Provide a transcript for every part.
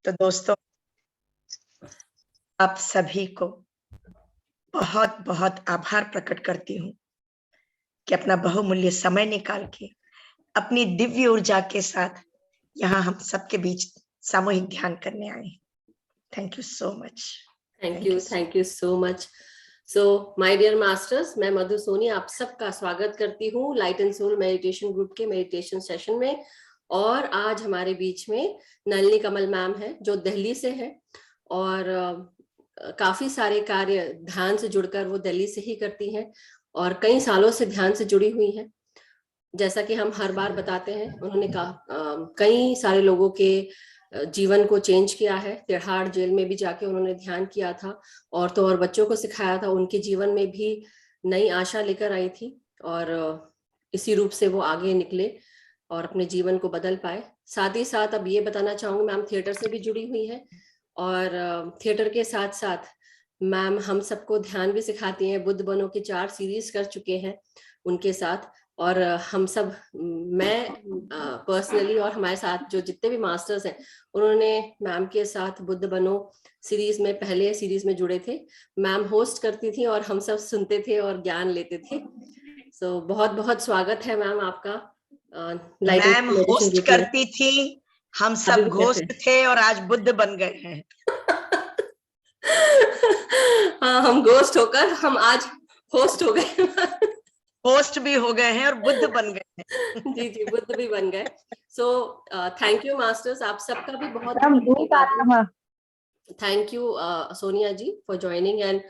तो दोस्तों, आप सभी को बहुत बहुत आभार प्रकट करती हूँ कि अपना बहुमूल्य समय निकाल के अपनी दिव्य ऊर्जा के साथ यहाँ हम सबके बीच सामूहिक ध्यान करने आए हैं। Thank you so much. Thank you so much. So my dear masters, मैं मधु सोनी आप सबका स्वागत करती हूँ Light and Soul Meditation group के मेडिटेशन सेशन में। और आज हमारे बीच में नलिनी कमल मैम है जो दिल्ली से है और काफी सारे कार्य ध्यान से जुड़कर वो दिल्ली से ही करती हैं और कई सालों से ध्यान से जुड़ी हुई हैं। जैसा कि हम हर बार बताते हैं, उन्होंने कई सारे लोगों के जीवन को चेंज किया है। तिहाड़ जेल में भी जाके उन्होंने ध्यान किया था, और तो और बच्चों को सिखाया था, उनके जीवन में भी नई आशा लेकर आई थी और इसी रूप से वो आगे निकले और अपने जीवन को बदल पाए। साथ ही साथ अब ये बताना चाहूंगी, मैम थिएटर से भी जुड़ी हुई है और थिएटर के साथ साथ मैम हम सबको ध्यान भी सिखाती हैं। बुद्ध बनो की 4 सीरीज कर चुके हैं उनके साथ, और हम सब, मैं पर्सनली और हमारे साथ जो जितने भी मास्टर्स हैं, उन्होंने मैम के साथ बुद्ध बनो सीरीज में पहले सीरीज में जुड़े थे। मैम होस्ट करती थी और हम सब सुनते थे और ज्ञान लेते थे। सो बहुत बहुत स्वागत है मैम आपका। मैम होस्ट करती थी, हम सब घोस्ट थे और आज बुद्ध बन गए हैं। हाँ, हम घोस्ट होकर हम आज होस्ट हो गए। होस्ट भी हो गए हैं और बुद्ध बन गए हैं। जी जी, बुद्ध भी बन गए। सो थैंक यू मास्टर्स, आप सबका भी बहुत thank you Sonia ji for joining. And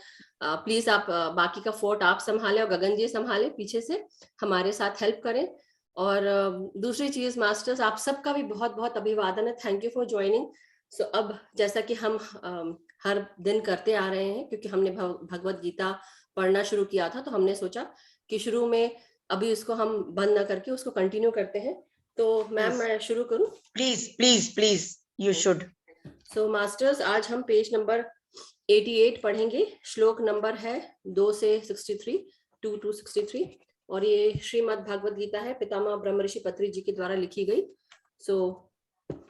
please आप बाकी का फोर्ट आप संभालें और गगन जी संभालें, पीछे से हमारे साथ हेल्प करें। और दूसरी चीज मास्टर्स, आप सबका भी बहुत बहुत अभिवादन है, थैंक यू फॉर ज्वाइनिंग। सो अब जैसा कि हम हर दिन करते आ रहे हैं, क्योंकि हमने भगवत गीता पढ़ना शुरू किया था, तो हमने सोचा कि शुरू में अभी इसको हम बंद ना करके उसको कंटिन्यू करते हैं। तो मैम मैं शुरू करूं? Please please please you should. So masters, आज हम पेज नंबर 88 पढ़ेंगे। श्लोक नंबर है 2 से 63, 2 to 63, और ये श्रीमद् भागवत गीता है, पितामह ब्रह्म ऋषि पत्री जी के द्वारा लिखी गई। सो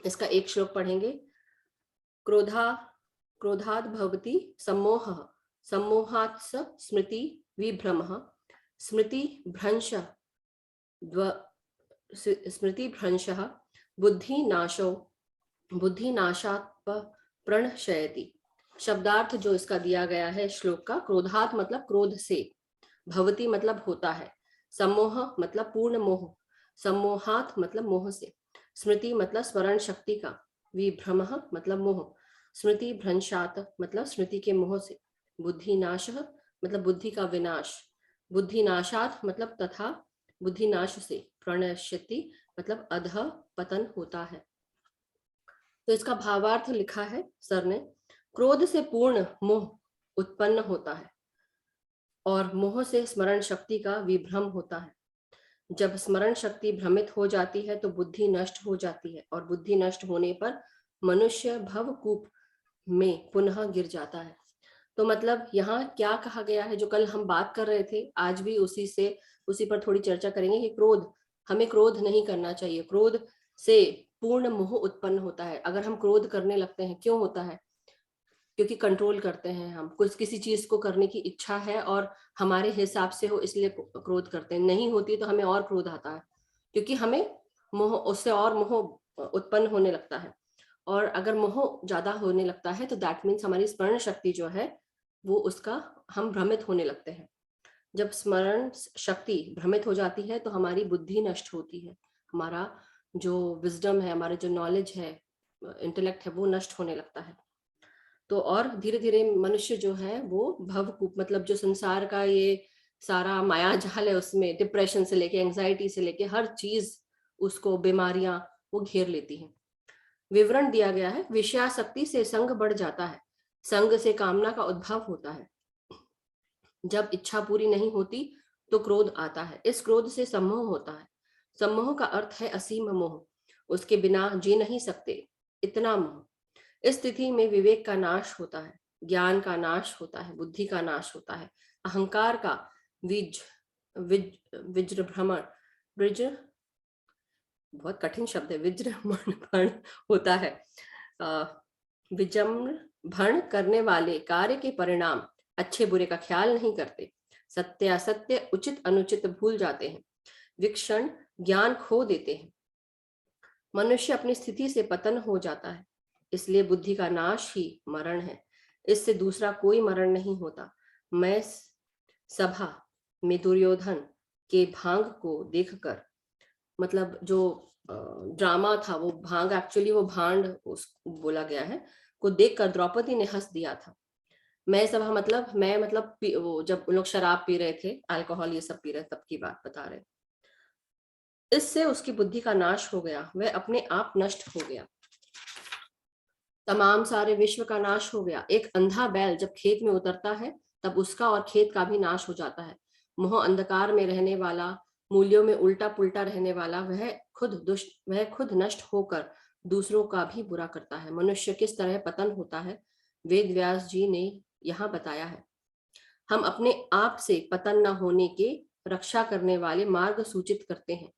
इसका एक श्लोक पढ़ेंगे। क्रोधाद भवति सम्मोहः, सम्मोहात् स्मृति विभ्रमः, स्मृति भ्रंशः बुद्धि नाशात् प्रणश्यति। शब्दार्थ जो इसका दिया गया है श्लोक का, क्रोधात मतलब क्रोध से, भवति मतलब होता है, सम्मोह मतलब पूर्ण मोह, सम्मोहात मतलब मोह से, स्मृति मतलब स्मरण शक्ति का, विभ्रमः मतलब मोह, स्मृति भ्रंशात मतलब स्मृति के मोह से, बुद्धि नाश मतलब बुद्धि का विनाश, बुद्धि नाशात मतलब तथा बुद्धि नाश से, प्रणश्यति मतलब अधः पतन होता है। तो इसका भावार्थ लिखा है सर ने। क्रोध से पूर्ण मोह उत्पन्न होता है और मोह से स्मरण शक्ति का विभ्रम होता है। जब स्मरण शक्ति भ्रमित हो जाती है तो बुद्धि नष्ट हो जाती है, और बुद्धि नष्ट होने पर मनुष्य भवकूप में पुनः गिर जाता है। तो मतलब यहाँ क्या कहा गया है, जो कल हम बात कर रहे थे, आज भी उसी पर थोड़ी चर्चा करेंगे कि हमें क्रोध नहीं करना चाहिए। क्रोध से पूर्ण मोह उत्पन्न होता है। अगर हम क्रोध करने लगते हैं, क्यों होता है? क्योंकि कंट्रोल करते हैं, हम किसी चीज को करने की इच्छा है और हमारे हिसाब से हो, इसलिए क्रोध करते हैं। नहीं होती तो हमें और क्रोध आता है, क्योंकि हमें मोह, उससे और मोह उत्पन्न होने लगता है। और अगर मोह ज्यादा होने लगता है तो दैट मीन्स हमारी स्मरण शक्ति जो है वो उसका हम भ्रमित होने लगते हैं। जब स्मरण शक्ति भ्रमित हो जाती है तो हमारी बुद्धि नष्ट होती है, हमारा जो विजडम है, हमारा जो नॉलेज है, इंटेलेक्ट है, वो नष्ट होने लगता है। तो और धीरे धीरे मनुष्य जो है वो भवकूप, मतलब जो संसार का ये सारा माया जाल है, उसमें डिप्रेशन से लेके एंजाइटी से लेके हर चीज उसको, बीमारियां वो घेर लेती हैं। विवरण दिया गया है, विषयासक्ति से संग बढ़ जाता है, संग से कामना का उद्भव होता है। जब इच्छा पूरी नहीं होती तो क्रोध आता है, इस क्रोध से सम्मोह होता है। सम्मोह का अर्थ है असीम मोह, उसके बिना जी नहीं सकते, इतना मोह। इस स्थिति में विवेक का नाश होता है, ज्ञान का नाश होता है, बुद्धि का नाश होता है, अहंकार का विजृंभण, बहुत कठिन शब्द है, विजृंभण होता है। विजृंभण करने वाले कार्य के परिणाम अच्छे बुरे का ख्याल नहीं करते, सत्यासत्य उचित अनुचित भूल जाते हैं, विक्षण ज्ञान खो देते हैं। मनुष्य अपनी स्थिति से पतन हो जाता है, इसलिए बुद्धि का नाश ही मरण है, इससे दूसरा कोई मरण नहीं होता। मैं सभा में दुर्योधन के भांग को देखकर, मतलब जो ड्रामा था वो भांग, एक्चुअली वो भांड बोला गया है, को देखकर द्रौपदी ने हंस दिया था। मैं सभा मतलब वो जब लोग शराब पी रहे थे, अल्कोहल ये सब पी रहे, तब की बात बता रहे। इससे उसकी बुद्धि का नाश हो गया, वह अपने आप नष्ट हो गया, तमाम सारे विश्व का नाश हो गया। एक अंधा बैल जब खेत में उतरता है तब उसका और खेत का भी नाश हो जाता है। मोह अंधकार में रहने वाला, मूल्यों में उल्टा पुल्टा रहने वाला, वह खुद नष्ट होकर दूसरों का भी बुरा करता है। मनुष्य किस तरह पतन होता है, वेद व्यास जी ने यहाँ बताया है। हम अपने आप से पतन न होने के रक्षा करने वाले मार्ग सूचित करते हैं।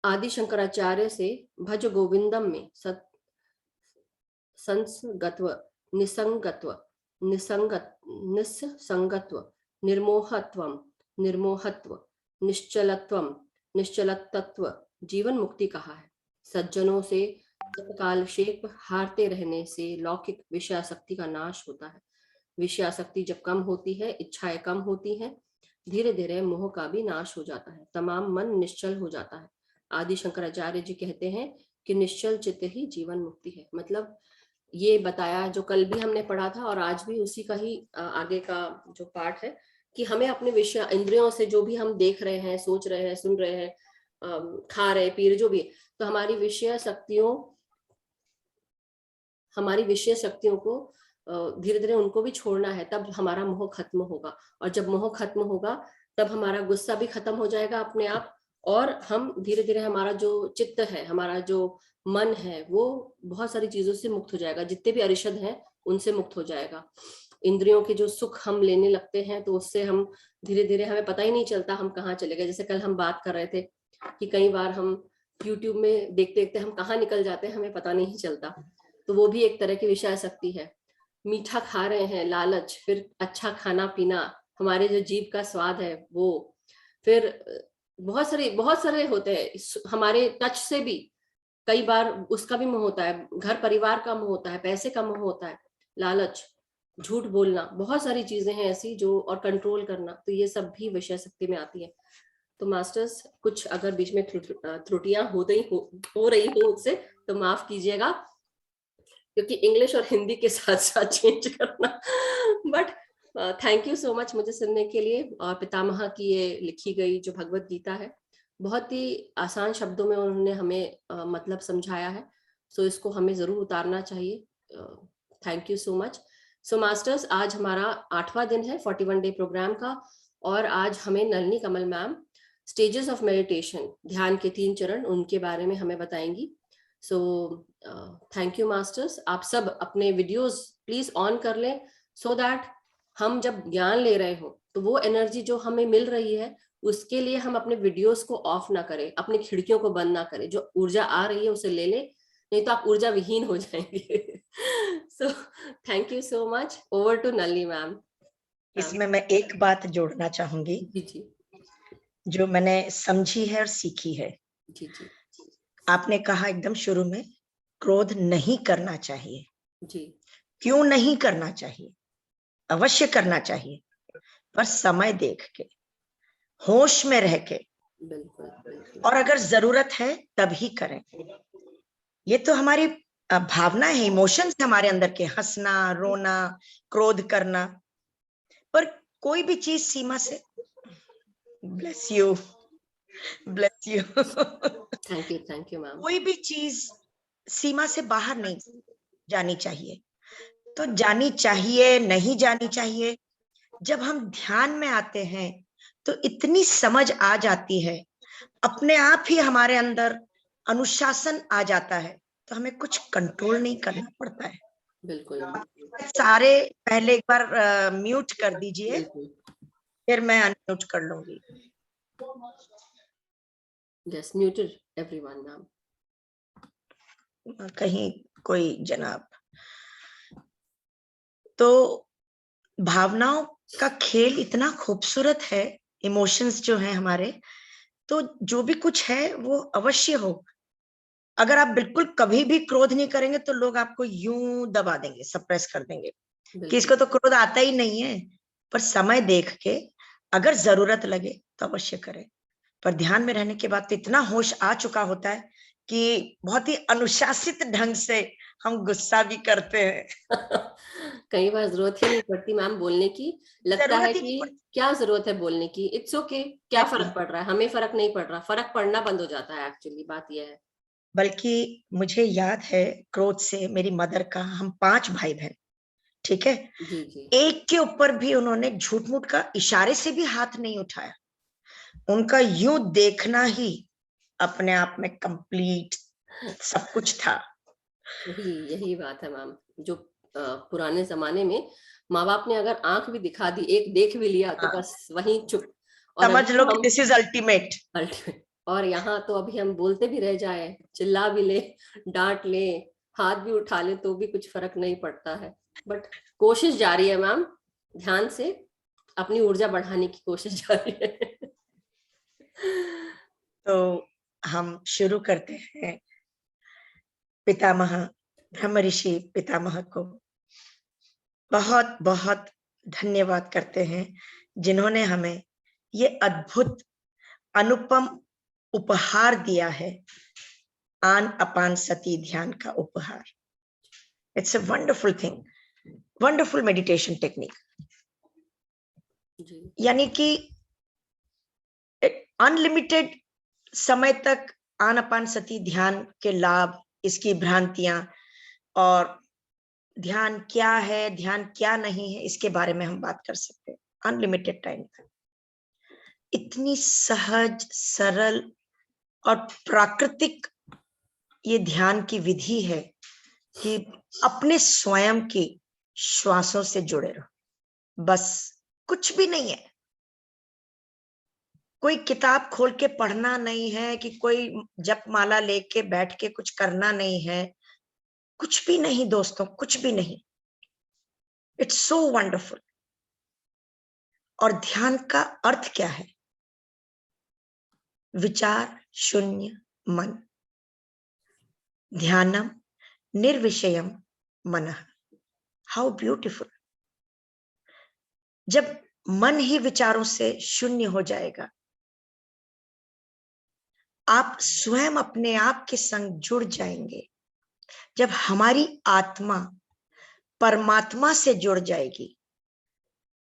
आदि शंकराचार्य से भज गोविंदम में संसगत्व, निसंगत्व, निस्संगत्व, निर्मोहत्व, निश्चलत्व, जीवन मुक्ति कहा है। सज्जनों से कालक्षेप हारते रहने से लौकिक विषयासक्ति का नाश होता है। विषयासक्ति जब कम होती है, इच्छाएं कम होती हैं, धीरे धीरे मोह का भी नाश हो जाता है, तमाम मन निश्चल हो जाता है। आदि शंकराचार्य जी कहते हैं कि निश्चल चित्त ही जीवन मुक्ति है। मतलब ये बताया जो कल भी हमने पढ़ा था और आज भी उसी का ही आगे का जो पार्ट है, कि हमें अपने विषय इंद्रियों से जो भी हम देख रहे हैं, सोच रहे हैं, सुन रहे हैं, खा रहे पी रहे, जो भी, तो हमारी विषय शक्तियों को धीरे धीरे उनको भी छोड़ना है, तब हमारा मोह खत्म होगा। और जब मोह खत्म होगा तब हमारा गुस्सा भी खत्म हो जाएगा अपने आप, और हम धीरे धीरे हमारा जो चित्त है, हमारा जो मन है, वो बहुत सारी चीजों से मुक्त हो जाएगा, जितने भी अरिषद हैं उनसे मुक्त हो जाएगा। इंद्रियों के जो सुख हम लेने लगते हैं तो उससे हम धीरे धीरे, हमें पता ही नहीं चलता हम कहाँ चले गए। जैसे कल हम बात कर रहे थे कि कई बार हम YouTube में देखते देखते हम कहाँ निकल जाते हैं, हमें पता नहीं चलता। तो वो भी एक तरह की विषयासक्ति है। मीठा खा रहे हैं, लालच, फिर अच्छा खाना पीना, हमारे जो जीभ का स्वाद है वो, फिर बहुत सारे होते हैं। हमारे टच से भी कई बार उसका भी मोह होता है, घर परिवार का मोह होता है, पैसे का मोह होता है, लालच, झूठ बोलना, बहुत सारी चीजें हैं ऐसी जो, और कंट्रोल करना, तो ये सब भी विषय शक्ति में आती है। तो मास्टर्स, कुछ अगर बीच में त्रुटियां हो रही हो मुझसे तो माफ कीजिएगा, क्योंकि इंग्लिश और हिंदी के साथ साथ चेंज करना। But thank you so much मुझे सुनने के लिए। और पितामह की ये लिखी गई जो भगवत गीता है, बहुत ही आसान शब्दों में उन्होंने हमें मतलब समझाया है। सो इसको हमें जरूर उतारना चाहिए। Thank you so much. So masters, आज हमारा 8वां दिन है 41 डे प्रोग्राम का, और आज हमें नलिनी कमल मैम स्टेजेस ऑफ मेडिटेशन, ध्यान के 3 चरण, उनके बारे में हमें बताएंगी। सो थैंक यू मास्टर्स। आप सब अपने वीडियोस प्लीज ऑन कर लें, सो दैट हम जब ज्ञान ले रहे हो तो वो एनर्जी जो हमें मिल रही है, उसके लिए हम अपने वीडियोस को ऑफ ना करें, अपनी खिड़कियों को बंद ना करें। जो ऊर्जा आ रही है उसे ले लें, नहीं तो आप ऊर्जा विहीन हो जाएंगे। So thank you so much. Over to Nalini ma'am. इसमें मैं एक बात जोड़ना चाहूंगी जी जो मैंने समझी है और सीखी है। जी जी आपने कहा एकदम शुरू में, क्रोध नहीं करना चाहिए। जी। क्यों नहीं करना चाहिए? अवश्य करना चाहिए, पर समय देख के, होश में रह के, बिल्कुल बिल्कुल। और अगर जरूरत है तभी करें। ये तो हमारी भावना है, इमोशंस हमारे अंदर के, हंसना, रोना, क्रोध करना, पर कोई भी चीज सीमा से। Bless you, bless you. Thank you ma'am. कोई भी चीज सीमा से बाहर नहीं जानी चाहिए। तो जानी चाहिए, नहीं जानी चाहिए, जब हम ध्यान में आते हैं तो इतनी समझ आ जाती है, अपने आप ही हमारे अंदर अनुशासन आ जाता है, तो हमें कुछ कंट्रोल नहीं करना पड़ता है। बिल्कुल सारे पहले एक बार म्यूट कर दीजिए, बिल्कुल। फिर मैं अनम्यूट कर लूंगी। Yes, muted everyone, ma'am. कहीं कोई जनाब। तो भावनाओं का खेल इतना खूबसूरत है, इमोशंस जो हैं हमारे, तो जो भी कुछ है वो अवश्य हो। अगर आप बिल्कुल कभी भी क्रोध नहीं करेंगे तो लोग आपको यूं दबा देंगे, सप्रेस कर देंगे कि बिल्कुल इसको तो क्रोध आता ही नहीं है। पर समय देख के अगर जरूरत लगे तो अवश्य करें। पर ध्यान में रहने के बाद तो इतना होश आ चुका होता है कि बहुत ही अनुशासित ढंग से हम गुस्सा भी करते हैं। कई बार जरूरत ही नहीं पड़ती मैम बोलने की। लगता है जरूरत ही नहीं कि पड़ती। क्या जरूरत है बोलने की, इट्स ओके, क्या एग्जैक्टली। फर्क पड़ रहा है, हमें फर्क नहीं पड़ रहा, फर्क पड़ना बंद हो जाता है, एक्चुअली बात यह है। बल्कि मुझे याद है क्रोध से मेरी मदर का, हम 5 भाई बहन, ठीक है, जी जी। एक के ऊपर भी उन्होंने झूठ मूठ का इशारे से भी हाथ नहीं उठाया। उनका यूं देखना ही अपने आप में कंप्लीट सब कुछ था। यही यही बात है मैम, जो पुराने जमाने में माँ बाप ने अगर आंख भी दिखा दी, एक देख भी लिया तो हाँ, बस वहीं चुप। और अभी समझ लो तो कि हम दिस इज अल्टीमेट। अल्टीमेट, और यहाँ तो अभी हम बोलते भी रह जाए, चिल्ला भी ले, डांट ले, हाथ भी उठा ले, तो भी कुछ फर्क नहीं पड़ता है। बट कोशिश जारी है मैम, ध्यान से अपनी ऊर्जा बढ़ाने की कोशिश जारी है। तो हम शुरू करते हैं। पितामह, ब्रह्म ऋषि पितामह को बहुत बहुत धन्यवाद करते हैं, जिन्होंने हमें ये अद्भुत अनुपम उपहार दिया है, आन अपान सती ध्यान का उपहार। It's a wonderful thing, wonderful meditation technique. जी यानी कि अनलिमिटेड समय तक आनापान सती ध्यान के लाभ, इसकी भ्रांतियां, और ध्यान क्या है, ध्यान क्या नहीं है, इसके बारे में हम बात कर सकते हैं अनलिमिटेड टाइम तक। इतनी सहज, सरल और प्राकृतिक ये ध्यान की विधि है कि अपने स्वयं की श्वासों से जुड़े रहो, बस, कुछ भी नहीं है। कोई किताब खोल के पढ़ना नहीं है, कि कोई जप माला लेके बैठ के कुछ करना नहीं है, कुछ भी नहीं दोस्तों, कुछ भी नहीं। It's so wonderful. और ध्यान का अर्थ क्या है? विचार शून्य मन, ध्यानम निर्विषयम मनः। How beautiful. जब मन ही विचारों से शून्य हो जाएगा, आप स्वयं अपने आप के संग जुड़ जाएंगे। जब हमारी आत्मा परमात्मा से जुड़ जाएगी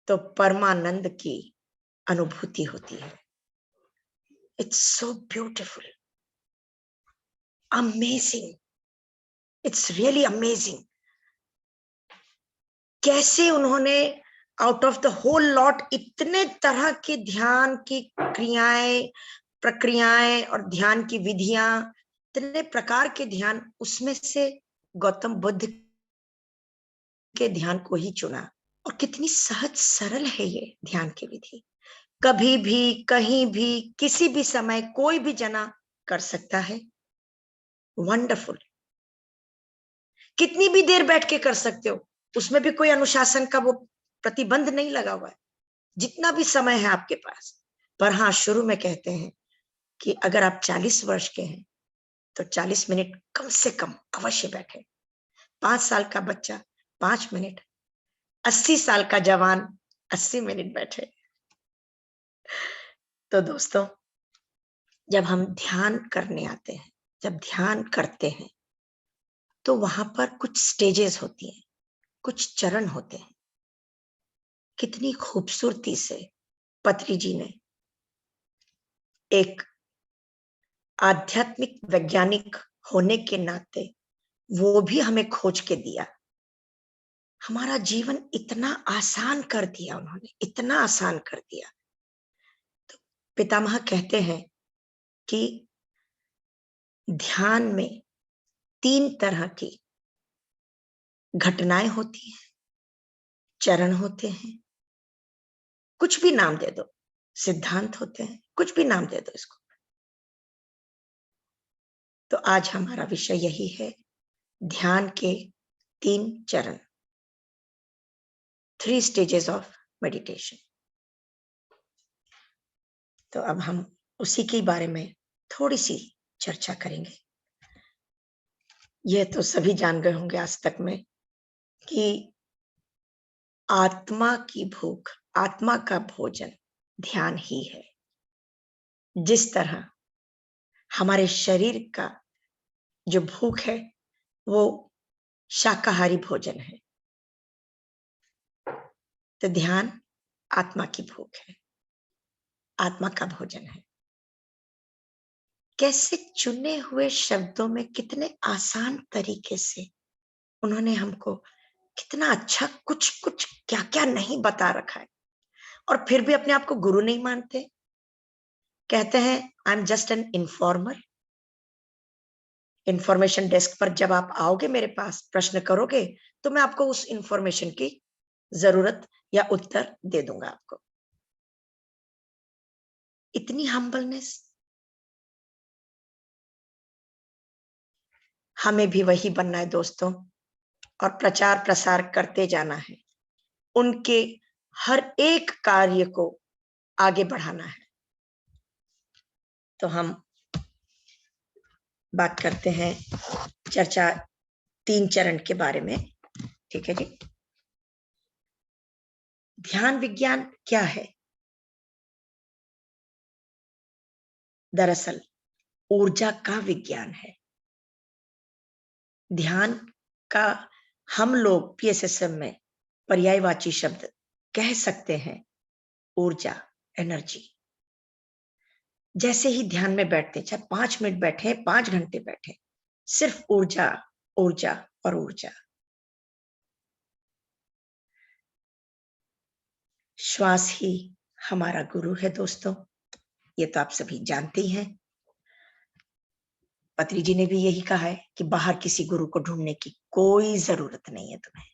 तो परमानंद की अनुभूति होती है। It's so beautiful, amazing, it's really amazing. कैसे उन्होंने out of the whole lot इतने तरह के ध्यान की क्रियाएं, प्रक्रियाएं और ध्यान की विधियां, इतने प्रकार के ध्यान, उसमें से गौतम बुद्ध के ध्यान को ही चुना। और कितनी सहज सरल है ये ध्यान की विधि। कभी भी, कहीं भी, किसी भी समय कोई भी जना कर सकता है। वंडरफुल। कितनी भी देर बैठ के कर सकते हो, उसमें भी कोई अनुशासन का वो प्रतिबंध नहीं लगा हुआ है, जितना भी समय है आपके पास। पर हाँ, शुरू में कहते हैं कि अगर आप 40 वर्ष के हैं तो 40 मिनट कम से कम अवश्य बैठे। 5 साल का बच्चा 5 मिनट, 80 साल का जवान 80 मिनट बैठे। तो दोस्तों, जब हम ध्यान करने आते हैं, जब ध्यान करते हैं, तो वहां पर कुछ स्टेजेस होती हैं, कुछ चरण होते हैं। कितनी खूबसूरती से पत्री जी ने, एक आध्यात्मिक वैज्ञानिक होने के नाते, वो भी हमें खोज के दिया। हमारा जीवन इतना आसान कर दिया उन्होंने, इतना आसान कर दिया। तो पितामह कहते हैं कि ध्यान में 3 तरह की घटनाएं होती हैं, चरण होते हैं, कुछ भी नाम दे दो, सिद्धांत होते हैं, कुछ भी नाम दे दो इसको। तो आज हमारा विषय यही है, ध्यान के 3 चरण, 3 स्टेजेस ऑफ मेडिटेशन। तो अब हम उसी के बारे में थोड़ी सी चर्चा करेंगे। यह तो सभी जान गए होंगे आज तक में कि आत्मा की भूख, आत्मा का भोजन ध्यान ही है। जिस तरह हमारे शरीर का जो भूख है वो शाकाहारी भोजन है, तो ध्यान आत्मा की भूख है, आत्मा का भोजन है। कैसे चुने हुए शब्दों में कितने आसान तरीके से उन्होंने हमको कितना अच्छा कुछ कुछ क्या क्या नहीं बता रखा है, और फिर भी अपने आप को गुरु नहीं मानते। कहते हैं I am just an informer. Information desk पर जब आप आओगे, मेरे पास प्रश्न करोगे, तो मैं आपको उस इंफॉर्मेशन की जरूरत या उत्तर दे दूंगा आपको। इतनी हम्बलनेस। हमें भी वही बनना है दोस्तों, और प्रचार प्रसार करते जाना है, उनके हर एक कार्य को आगे बढ़ाना है। तो हम बात करते हैं चर्चा 3 चरण के बारे में। ठीक है जी। ध्यान विज्ञान क्या है? दरअसल ऊर्जा का विज्ञान है। ध्यान का हम लोग पीएसएसएम में पर्यायवाची शब्द कह सकते हैं ऊर्जा, एनर्जी। जैसे ही ध्यान में बैठते, चाहे 5 मिनट बैठे, 5 घंटे बैठे, सिर्फ ऊर्जा, ऊर्जा और ऊर्जा। श्वास ही हमारा गुरु है दोस्तों, ये तो आप सभी जानते ही हैं। पत्री जी ने भी यही कहा है कि बाहर किसी गुरु को ढूंढने की कोई जरूरत नहीं है तुम्हें।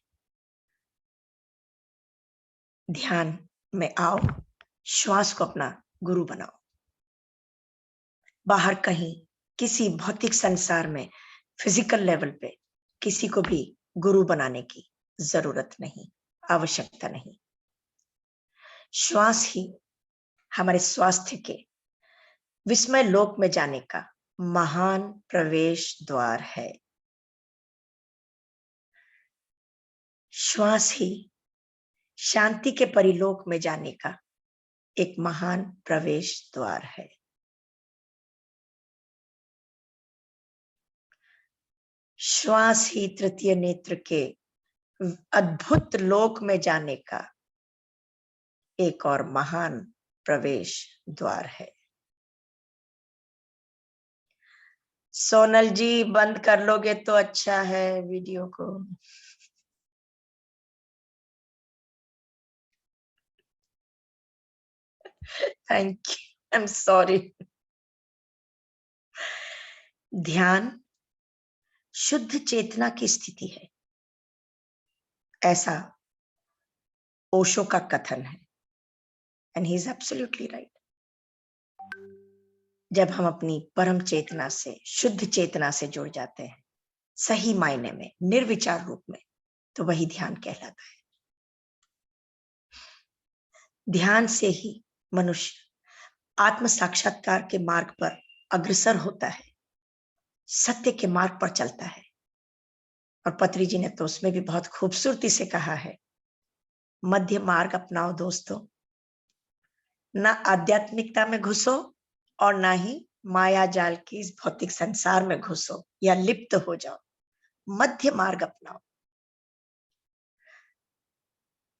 ध्यान में आओ, श्वास को अपना गुरु बनाओ। बाहर कहीं किसी भौतिक संसार में फिजिकल लेवल पे किसी को भी गुरु बनाने की जरूरत नहीं, आवश्यकता नहीं। श्वास ही हमारे स्वास्थ्य के विस्मय लोक में जाने का महान प्रवेश द्वार है। श्वास ही शांति के परिलोक में जाने का एक महान प्रवेश द्वार है। श्वास ही तृतीय नेत्र के अद्भुत लोक में जाने का एक और महान प्रवेश द्वार है। सोनल जी बंद कर लोगे तो अच्छा है वीडियो को। Thank you, I am sorry. ध्यान शुद्ध चेतना की स्थिति है, ऐसा ओशो का कथन है, and he is absolutely right. जब हम अपनी परम चेतना से, शुद्ध चेतना से जुड़ जाते हैं, सही मायने में, निर्विचार रूप में, तो वही ध्यान कहलाता है। ध्यान से ही मनुष्य आत्म साक्षात्कार के मार्ग पर अग्रसर होता है, सत्य के मार्ग पर चलता है। और पत्री जी ने तो उसमें भी बहुत खूबसूरती से कहा है, मध्य मार्ग अपनाओ दोस्तों, ना आध्यात्मिकता में घुसो और ना ही माया जाल की इस भौतिक संसार में घुसो या लिप्त हो जाओ। मध्य मार्ग अपनाओ।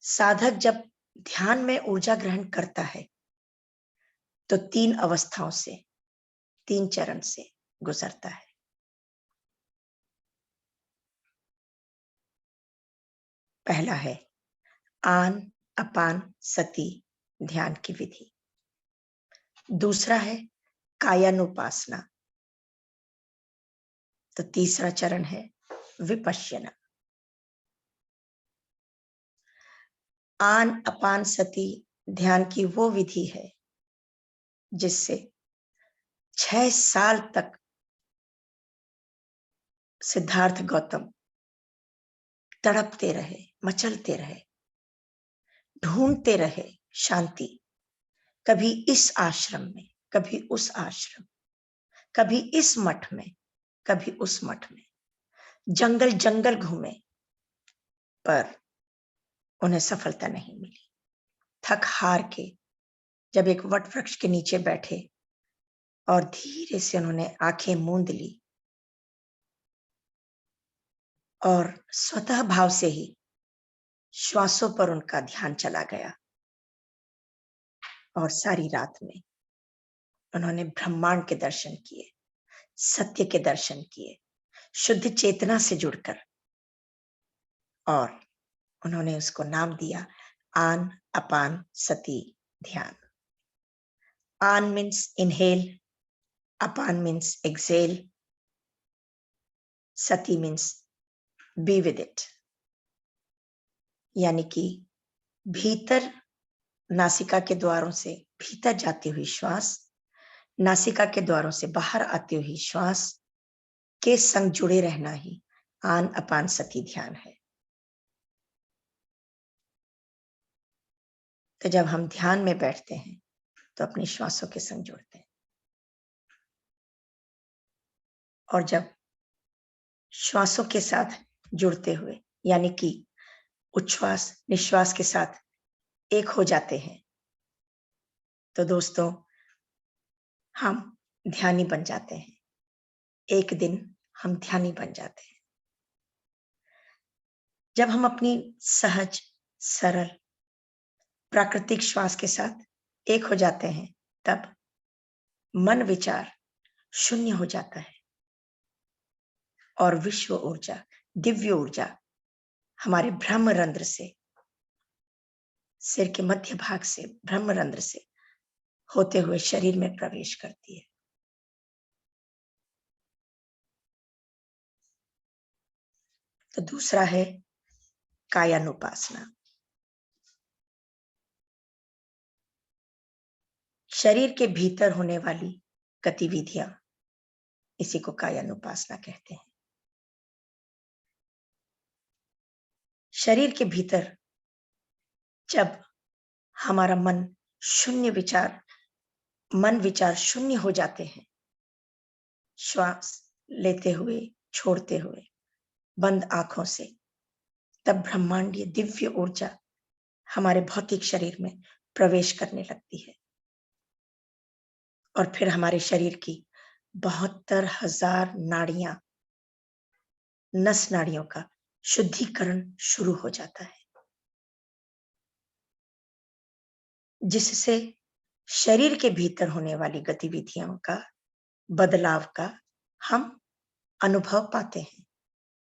साधक जब ध्यान में ऊर्जा ग्रहण करता है तो 3 अवस्थाओं से, 3 चरण से गुजरता है। पहला है आन अपान सती ध्यान की विधि। दूसरा है कायानुपासना। तो तीसरा चरण है विपश्यना। आन अपान सती ध्यान की वो विधि है जिससे 6 साल तक सिद्धार्थ गौतम तड़पते रहे, मचलते रहे, ढूंढते रहे शांति, कभी इस आश्रम में, कभी उस आश्रम, कभी इस मठ में, कभी उस मठ में, जंगल जंगल घूमे, पर उन्हें सफलता नहीं मिली। थक हार के जब एक वट वृक्ष के नीचे बैठे और धीरे से उन्होंने आंखें मूंद ली और स्वतः भाव से ही श्वासों पर उनका ध्यान चला गया और सारी रात में उन्होंने ब्रह्मांड के दर्शन किए, सत्य के दर्शन किए, शुद्ध चेतना से जुड़कर, और उन्होंने उसको नाम दिया आन अपान सती ध्यान। आन मीन्स इनहेल, अपान मीन्स एक्सेल, सती मीन्स बी विद इट, यानी कि भीतर नासिका के द्वारों से भीतर जाती हुई श्वास, नासिका के द्वारों से बाहर आती हुई श्वास के संग जुड़े रहना ही आन अपान सती ध्यान है। तो जब हम ध्यान में बैठते हैं तो अपनी श्वासों के संग जुड़ते हैं, और जब श्वासों के साथ जुड़ते हुए यानी कि उच्छ्वास निश्वास के साथ एक हो जाते हैं, तो दोस्तों हम ध्यानी बन जाते हैं। एक दिन हम ध्यानी बन जाते हैं जब हम अपनी सहज सरल प्राकृतिक श्वास के साथ एक हो जाते हैं। तब मन विचार शून्य हो जाता है और विश्व ऊर्जा, दिव्य ऊर्जा हमारे ब्रह्मरंध्र से, सिर के मध्य भाग से, ब्रह्मरंध्र से होते हुए शरीर में प्रवेश करती है। तो दूसरा है कायानुपासना। शरीर के भीतर होने वाली गतिविधियां, इसी को कायानुपासना कहते हैं। शरीर के भीतर जब हमारा मन विचार शून्य हो जाते हैं, श्वास लेते हुए छोड़ते हुए बंद आंखों से, तब ब्रह्मांडीय दिव्य ऊर्जा हमारे भौतिक शरीर में प्रवेश करने लगती है और फिर हमारे शरीर की 72,000 नाड़ियां, नस नाड़ियों का शुद्धिकरण शुरू हो जाता है, जिससे शरीर के भीतर होने वाली गतिविधियों का, बदलाव का हम अनुभव पाते हैं,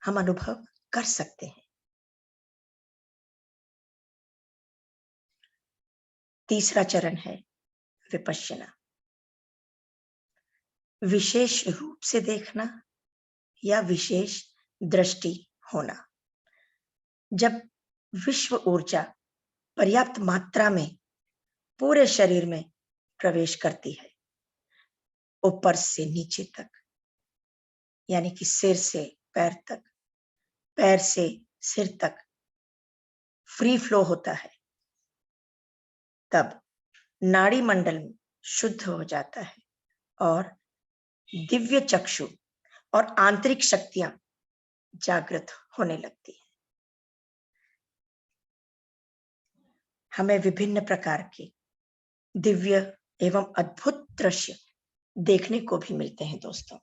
हम अनुभव कर सकते हैं। तीसरा चरण है विपश्यना। विशेष रूप से देखना या विशेष दृष्टि होना। जब विश्व ऊर्जा पर्याप्त मात्रा में पूरे शरीर में प्रवेश करती है, ऊपर से नीचे तक, यानी कि सिर से पैर तक, पैर से सिर तक फ्री फ्लो होता है, तब नाड़ी मंडल शुद्ध हो जाता है और दिव्य चक्षु और आंतरिक शक्तियां जागृत होने लगती है। हमें विभिन्न प्रकार के दिव्य एवं अद्भुत दृश्य देखने को भी मिलते हैं दोस्तों,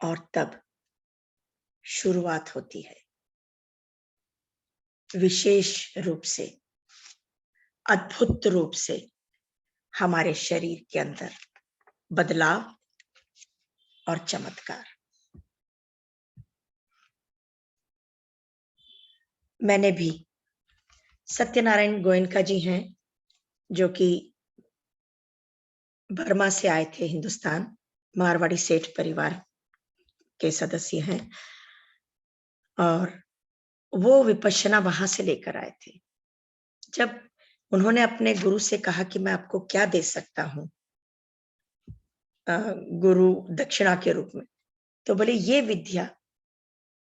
और तब शुरुआत होती है विशेष रूप से, अद्भुत रूप से हमारे शरीर के अंदर बदलाव और चमत्कार। मैंने भी, सत्यनारायण गोयनका जी हैं जो कि बर्मा से आए थे हिंदुस्तान, मारवाड़ी सेठ परिवार के सदस्य हैं, और वो विपश्यना वहां से लेकर आए थे। जब उन्होंने अपने गुरु से कहा कि मैं आपको क्या दे सकता हूं गुरु दक्षिणा के रूप में, तो बोले ये विद्या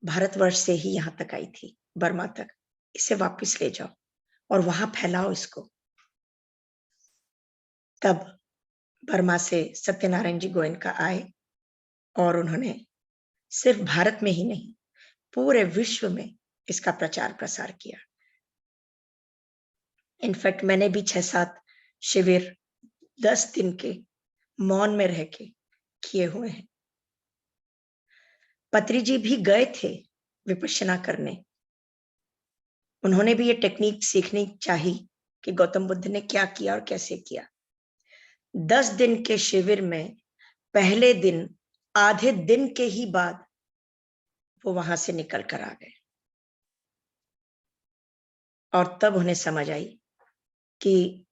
भारतवर्ष से ही यहाँ तक आई थी, बर्मा तक, इसे वापस ले जाओ और वहां फैलाओ इसको। तब बर्मा से सत्यनारायण जी गोयनका आए और उन्होंने सिर्फ भारत में ही नहीं, पूरे विश्व में इसका प्रचार प्रसार किया। इनफैक्ट मैंने भी 6-7 शिविर 10 दिन के मौन में रह के किए हुए हैं। पत्री जी भी गए थे विपश्यना करने, उन्होंने भी ये टेक्निक सीखनी चाहिए कि गौतम बुद्ध ने क्या किया और कैसे किया। 10 दिन के शिविर में पहले दिन आधे दिन के ही बाद वो वहां से निकल कर आ गए और तब उन्हें समझ आई कि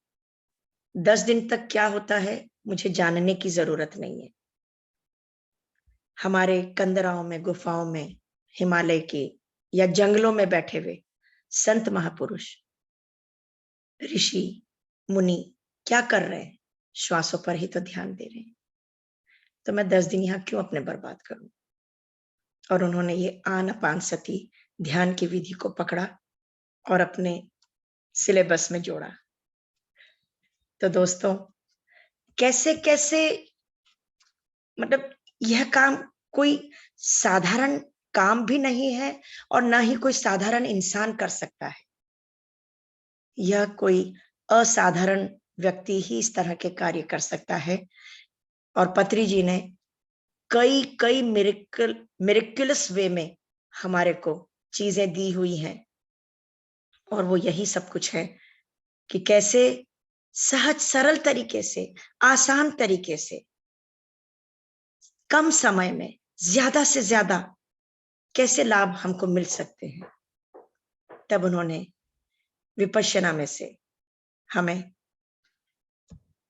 10 दिन तक क्या होता है मुझे जानने की जरूरत नहीं है। हमारे कंदराओं में, गुफाओं में, हिमालय के या जंगलों में बैठे हुए संत महापुरुष, ऋषि, मुनि क्या कर रहे हैं? श्वासों पर ही तो ध्यान दे रहे हैं। तो मैं 10 दिन यहाँ क्यों अपने बर्बाद करूं? और उन्होंने ये आनापानसति ध्यान की विधि को पकड़ा और अपने सिलेबस में जोड़ा। तो दोस्तों, कैसे कैसे, मतलब यह काम कोई साधारण काम भी नहीं है और ना ही कोई साधारण इंसान कर सकता है। यह कोई असाधारण व्यक्ति ही इस तरह के कार्य कर सकता है। और पत्री जी ने कई कई मिरेक्युलस वे में हमारे को चीजें दी हुई हैं और वो यही सब कुछ है कि कैसे सहज सरल तरीके से, आसान तरीके से, कम समय में ज्यादा से ज्यादा कैसे लाभ हमको मिल सकते हैं। तब उन्होंने विपश्यना में से हमें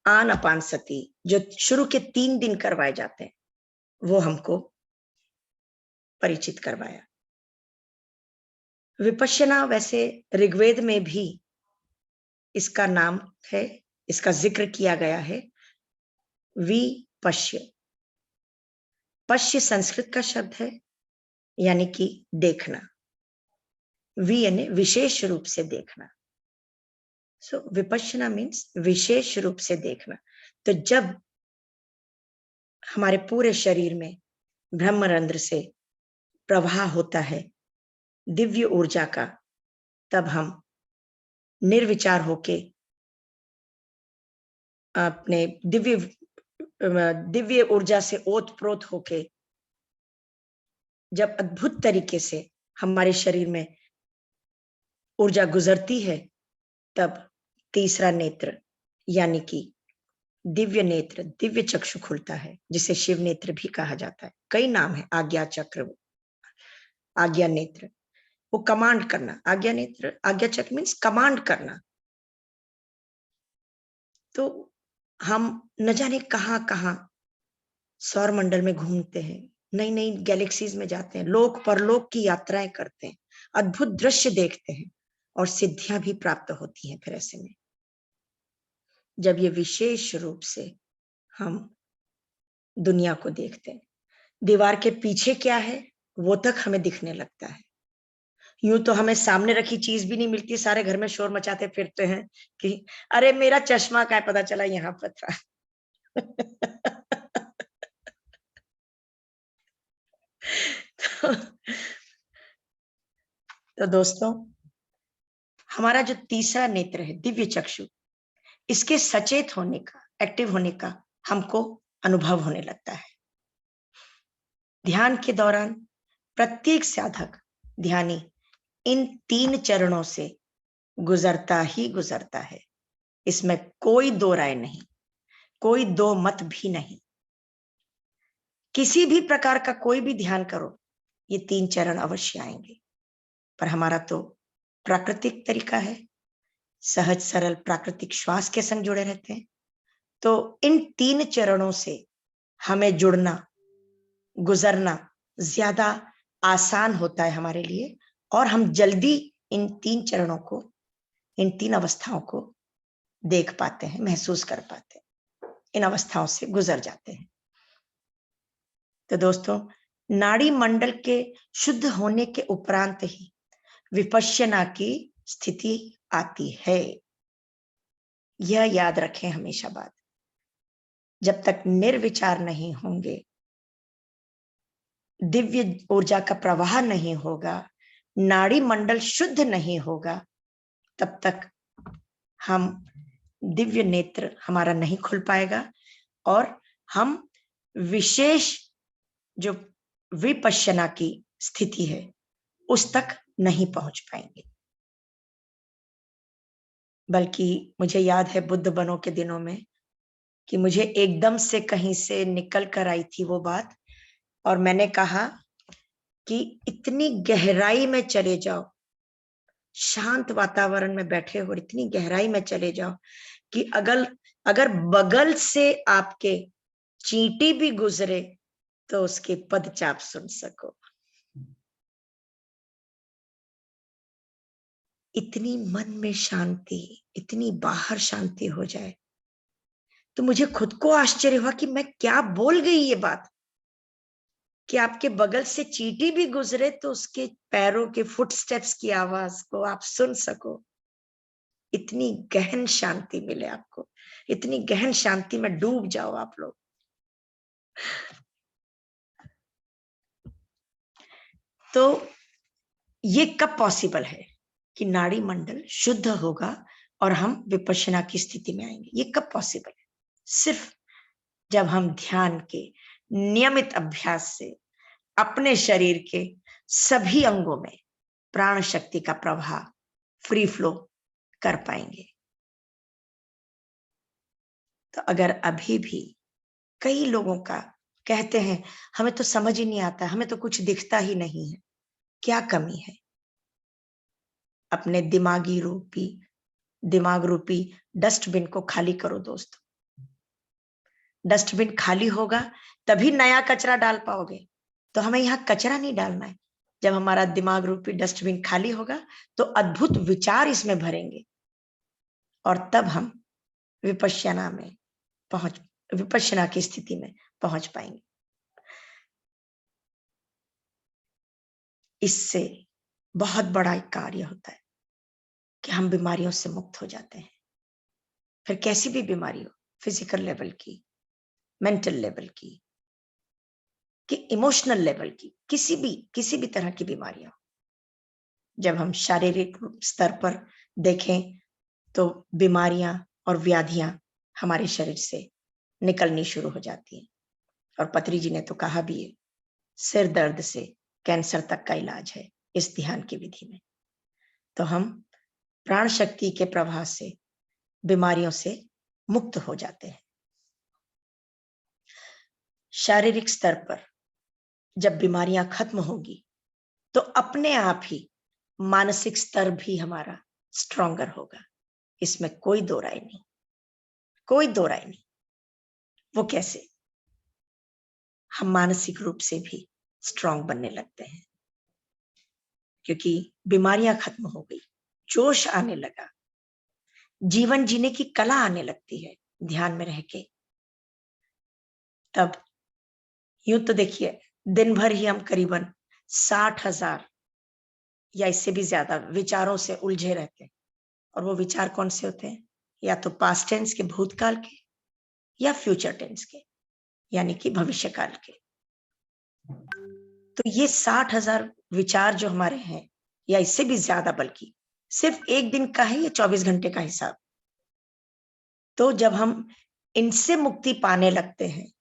आनापानसति जो शुरू के 3 दिन करवाए जाते हैं वो हमको परिचित करवाया। विपश्यना वैसे ऋग्वेद में भी इसका नाम है, इसका जिक्र किया गया है, विपश्य। पश्य संस्कृत का शब्द है, यानी कि देखना। वि यानी विशेष रूप से देखना। सो विपश्यना मीन्स विशेष रूप से देखना। तो जब हमारे पूरे शरीर में ब्रह्मरंध्र से प्रवाह होता है दिव्य ऊर्जा का, तब हम निर्विचार होके अपने दिव्य ऊर्जा से ओतप्रोत होके जब अद्भुत तरीके से हमारे शरीर में ऊर्जा गुजरती है, तब तीसरा नेत्र यानी कि दिव्य नेत्र, दिव्य चक्षु खुलता है, जिसे शिव नेत्र भी कहा जाता है। कई नाम है, आज्ञा चक्र, आज्ञा नेत्र, वो कमांड करना। आज्ञा नेत्र, आज्ञा चक्र मीन्स कमांड करना। तो हम न जाने कहां कहां सौर मंडल में घूमते हैं, नई नई गैलेक्सीज में जाते हैं, लोक परलोक की यात्राएं करते हैं, अद्भुत दृश्य देखते हैं और सिद्धियां भी प्राप्त होती हैं। फिर ऐसे में जब ये विशेष रूप से हम दुनिया को देखते हैं, दीवार के पीछे क्या है वो तक हमें दिखने लगता है। यूं तो हमें सामने रखी चीज भी नहीं मिलती, सारे घर में शोर मचाते फिरते हैं कि अरे मेरा चश्मा क्या पता चला यहाँ पर था। तो दोस्तों, हमारा जो तीसरा नेत्र है दिव्य चक्षु, इसके सचेत होने का, एक्टिव होने का हमको अनुभव होने लगता है। ध्यान के दौरान प्रत्येक साधक, ध्यानी इन 3 चरणों से गुजरता ही गुजरता है। इसमें कोई दो राय नहीं, कोई दो मत भी नहीं। किसी भी प्रकार का कोई भी ध्यान करो, ये 3 चरण अवश्य आएंगे। पर हमारा तो प्राकृतिक तरीका है, सहज सरल प्राकृतिक श्वास के संग जुड़े रहते हैं। तो इन 3 चरणों से हमें जुड़ना, गुजरना ज्यादा आसान होता है हमारे लिए, और हम जल्दी इन 3 चरणों को, इन 3 अवस्थाओं को देख पाते हैं, महसूस कर पाते हैं, इन अवस्थाओं से गुजर जाते हैं। तो दोस्तों, नाड़ी मंडल के शुद्ध होने के उपरांत ही विपश्यना की स्थिति आती है। यह याद रखें हमेशा बात। जब तक निर्विचार नहीं होंगे, दिव्य ऊर्जा का प्रवाह नहीं होगा, नाड़ी मंडल शुद्ध नहीं होगा, तब तक हम दिव्य नेत्र हमारा नहीं खुल पाएगा और हम विशेष जो विपश्यना की स्थिति है उस तक नहीं पहुंच पाएंगे। बल्कि मुझे याद है बुद्ध बनों के दिनों में कि मुझे एकदम से कहीं से निकल कर आई थी वो बात, और मैंने कहा कि इतनी गहराई में चले जाओ, शांत वातावरण में बैठे हो, इतनी गहराई में चले जाओ कि अगर बगल से आपके चींटी भी गुजरे तो उसके पदचाप सुन सको। इतनी मन में शांति, इतनी बाहर शांति हो जाए तो मुझे खुद को आश्चर्य हुआ कि मैं क्या बोल गई ये बात, कि आपके बगल से चींटी भी गुजरे तो उसके पैरों के फुटस्टेप्स की आवाज को आप सुन सको। इतनी गहन शांति मिले आपको, इतनी गहन शांति में डूब जाओ आप लोग। तो ये कब पॉसिबल है कि नाड़ी मंडल शुद्ध होगा और हम विपश्यना की स्थिति में आएंगे? ये कब पॉसिबल है? सिर्फ जब हम ध्यान के नियमित अभ्यास से अपने शरीर के सभी अंगों में प्राण शक्ति का प्रवाह फ्री फ्लो कर पाएंगे। तो अगर अभी भी कई लोगों का कहते हैं हमें तो समझ ही नहीं आता, हमें तो कुछ दिखता ही नहीं है, क्या कमी है? अपने दिमाग रूपी डस्टबिन को खाली करो दोस्तों। डस्टबिन खाली होगा तभी नया कचरा डाल पाओगे। तो हमें यहाँ कचरा नहीं डालना है। जब हमारा दिमाग रूपी डस्टबिन खाली होगा तो अद्भुत विचार इसमें भरेंगे और तब हम विपश्यना की स्थिति में पहुंच पाएंगे। इससे बहुत बड़ा एक कार्य होता है कि हम बीमारियों से मुक्त हो जाते हैं। फिर कैसी भी बीमारी हो, फिजिकल लेवल की, मेंटल लेवल की, कि इमोशनल लेवल की, किसी भी तरह की बीमारियां, जब हम शारीरिक स्तर पर देखें तो बीमारियां और व्याधियां हमारे शरीर से निकलनी शुरू हो जाती हैं। और पत्री जी ने तो कहा भी है, सिर दर्द से कैंसर तक का इलाज है इस ध्यान की विधि में। तो हम प्राण शक्ति के प्रवाह से बीमारियों से मुक्त हो जाते हैं। शारीरिक स्तर पर जब बीमारियां खत्म होगी तो अपने आप ही मानसिक स्तर भी हमारा स्ट्रॉन्गर होगा। इसमें कोई दो राय नहीं, कोई दो राय नहीं। वो कैसे? हम मानसिक रूप से भी स्ट्रॉन्ग बनने लगते हैं क्योंकि बीमारियां खत्म हो गई, जोश आने लगा, जीवन जीने की कला आने लगती है ध्यान में रह के। तब यूं तो देखिए, दिन भर ही हम करीबन 60,000 या इससे भी ज्यादा विचारों से उलझे रहते हैं। और वो विचार कौन से होते हैं? या तो पास्ट टेंस के, भूतकाल के, या फ्यूचर टेंस के, यानी कि भविष्य काल के। तो ये 60,000 विचार जो हमारे हैं, या इससे भी ज्यादा, बल्कि सिर्फ एक दिन का है या 24 घंटे का हिसाब। तो जब हम इनसे मुक्ति पाने लगते हैं,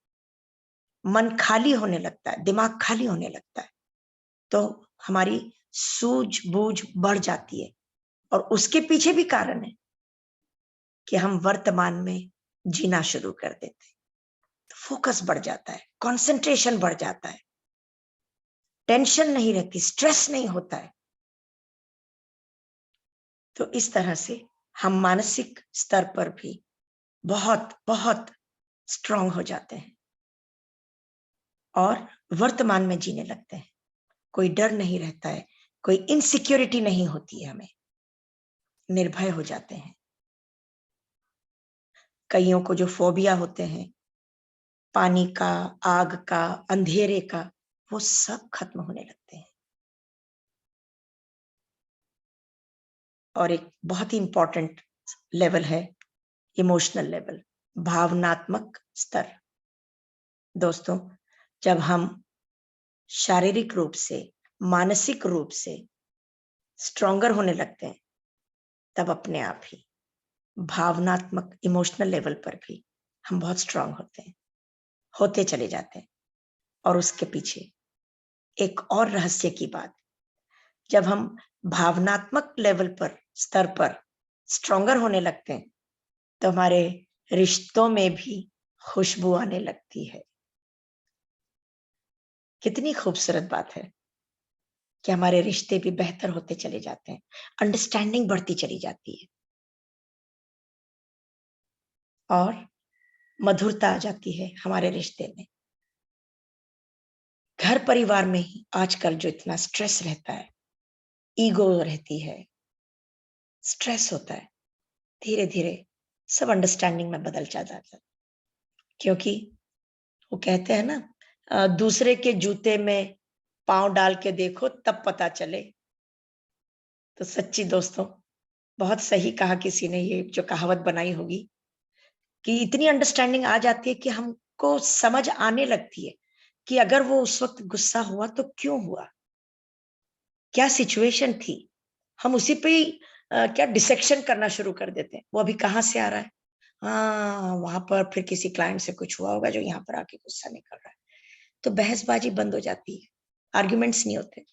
मन खाली होने लगता है, दिमाग खाली होने लगता है, तो हमारी सूझबूझ बढ़ जाती है। और उसके पीछे भी कारण है कि हम वर्तमान में जीना शुरू कर देते हैं। तो फोकस बढ़ जाता है, कंसंट्रेशन बढ़ जाता है, टेंशन नहीं रहती, स्ट्रेस नहीं होता है। तो इस तरह से हम मानसिक स्तर पर भी बहुत बहुत स्ट्रांग हो जाते हैं और वर्तमान में जीने लगते हैं। कोई डर नहीं रहता है, कोई इनसिक्योरिटी नहीं होती है, हमें निर्भय हो जाते हैं। कईयों को जो फोबिया होते हैं, पानी का, आग का, अंधेरे का, वो सब खत्म होने लगते हैं। और एक बहुत ही इंपॉर्टेंट लेवल है इमोशनल लेवल, भावनात्मक स्तर। दोस्तों, जब हम शारीरिक रूप से, मानसिक रूप से स्ट्रॉन्गर होने लगते हैं, तब अपने आप ही भावनात्मक इमोशनल लेवल पर भी हम बहुत स्ट्रांग होते चले जाते हैं। और उसके पीछे एक और रहस्य की बात, जब हम भावनात्मक लेवल पर, स्तर पर स्ट्रॉन्गर होने लगते हैं, तो हमारे रिश्तों में भी खुशबू आने लगती है। कितनी खूबसूरत बात है कि हमारे रिश्ते भी बेहतर होते चले जाते हैं, अंडरस्टैंडिंग बढ़ती चली जाती है और मधुरता आ जाती है हमारे रिश्ते में। घर परिवार में ही आजकल जो इतना स्ट्रेस रहता है, ईगो रहती है, स्ट्रेस होता है, धीरे धीरे सब अंडरस्टैंडिंग में बदल जाता है। क्योंकि वो कहते हैं ना, दूसरे के जूते में पांव डाल के देखो तब पता चले। तो सच्ची दोस्तों, बहुत सही कहा किसी ने, ये जो कहावत बनाई होगी, कि इतनी अंडरस्टैंडिंग आ जाती है कि हमको समझ आने लगती है कि अगर वो उस वक्त गुस्सा हुआ तो क्यों हुआ, क्या सिचुएशन थी। हम उसी पे ही क्या डिसेक्शन करना शुरू कर देते हैं, वो अभी कहाँ से आ रहा है, हाँ वहां पर फिर किसी क्लाइंट से कुछ हुआ होगा जो यहाँ पर आके गुस्सा निकल रहा है। तो बहसबाजी बंद हो जाती है, आर्ग्यूमेंट्स नहीं होते,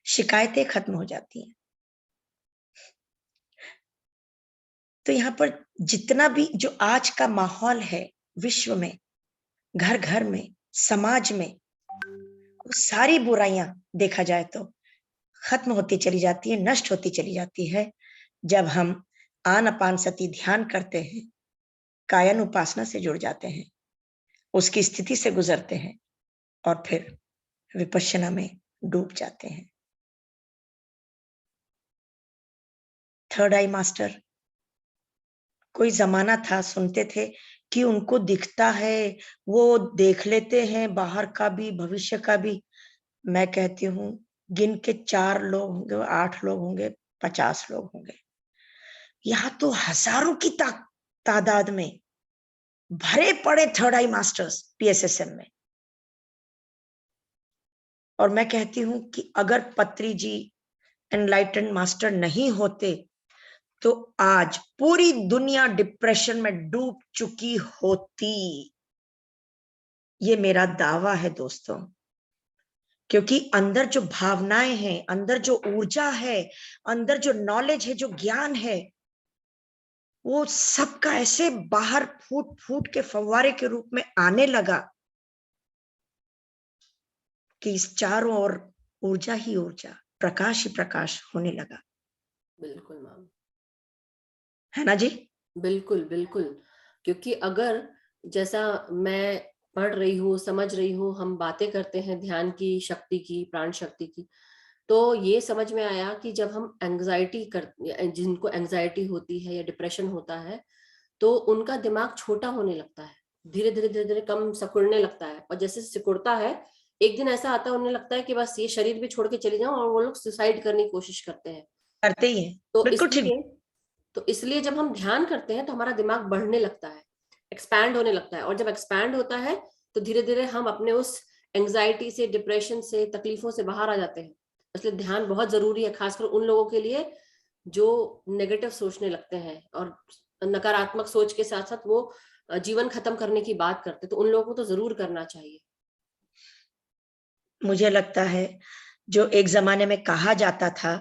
शिकायतें खत्म हो जाती हैं। तो यहाँ पर जितना भी जो आज का माहौल है विश्व में, घर घर में, समाज में, वो सारी बुराइयां देखा जाए तो खत्म होती चली जाती है, नष्ट होती चली जाती है, जब हम आनापान सती ध्यान करते हैं, कायन उपासना से जुड़ जाते हैं, उसकी स्थिति से गुजरते हैं और फिर विपश्यना में डूब जाते हैं। थर्ड आई मास्टर, कोई जमाना था सुनते थे कि उनको दिखता है, वो देख लेते हैं बाहर का भी भविष्य का भी। मैं कहती हूँ गिन के 4 लोग होंगे, 8 लोग होंगे, 50 लोग होंगे। यहाँ तो हजारों की तादाद में भरे पड़े थर्ड आई मास्टर्स पीएसएसएम में। और मैं कहती हूँ कि अगर पत्री जी एनलाइटन मास्टर नहीं होते तो आज पूरी दुनिया डिप्रेशन में डूब चुकी होती। ये मेरा दावा है दोस्तों, क्योंकि अंदर जो भावनाएं हैं, अंदर जो ऊर्जा है, अंदर जो नॉलेज है, जो ज्ञान है, वो सबका ऐसे बाहर फूट फूट के फव्वारे के रूप में आने लगा कि इस चारों ओर ऊर्जा ही ऊर्जा, प्रकाश ही प्रकाश होने लगा। बिल्कुल मैम, है ना जी? बिल्कुल बिल्कुल। क्योंकि अगर जैसा मैं पढ़ रही हूँ, समझ रही हूँ, हम बातें करते हैं ध्यान की शक्ति की, प्राण शक्ति की, तो ये समझ में आया कि जब हम एंग्जाइटी कर, जिनको एंग्जाइटी होती है या डिप्रेशन होता है, तो उनका दिमाग छोटा होने लगता है, धीरे धीरे धीरे धीरे कम सिकुड़ने लगता है। और जैसे सिकुड़ता है, एक दिन ऐसा आता है, उन्हें लगता है कि बस ये शरीर भी छोड़ के चली जाऊं, और वो लोग सुसाइड करने की कोशिश करते हैं। करते ही है, तो बिल्कुल ठीक। इसलिए तो इसलिए जब हम ध्यान करते हैं तो हमारा दिमाग बढ़ने लगता है, एक्सपैंड होने लगता है। और जब एक्सपैंड होता है तो धीरे धीरे हम अपने उस एंग्जाइटी से, डिप्रेशन से, तकलीफों से बाहर आ जाते हैं। इसलिए ध्यान बहुत जरूरी है, खासकर उन लोगों के लिए जो नेगेटिव सोचने लगते हैं और नकारात्मक सोच के साथ साथ वो जीवन खत्म करने की बात करते हैं, तो उन लोगों को तो जरूर करना चाहिए। मुझे लगता है जो एक जमाने में कहा जाता था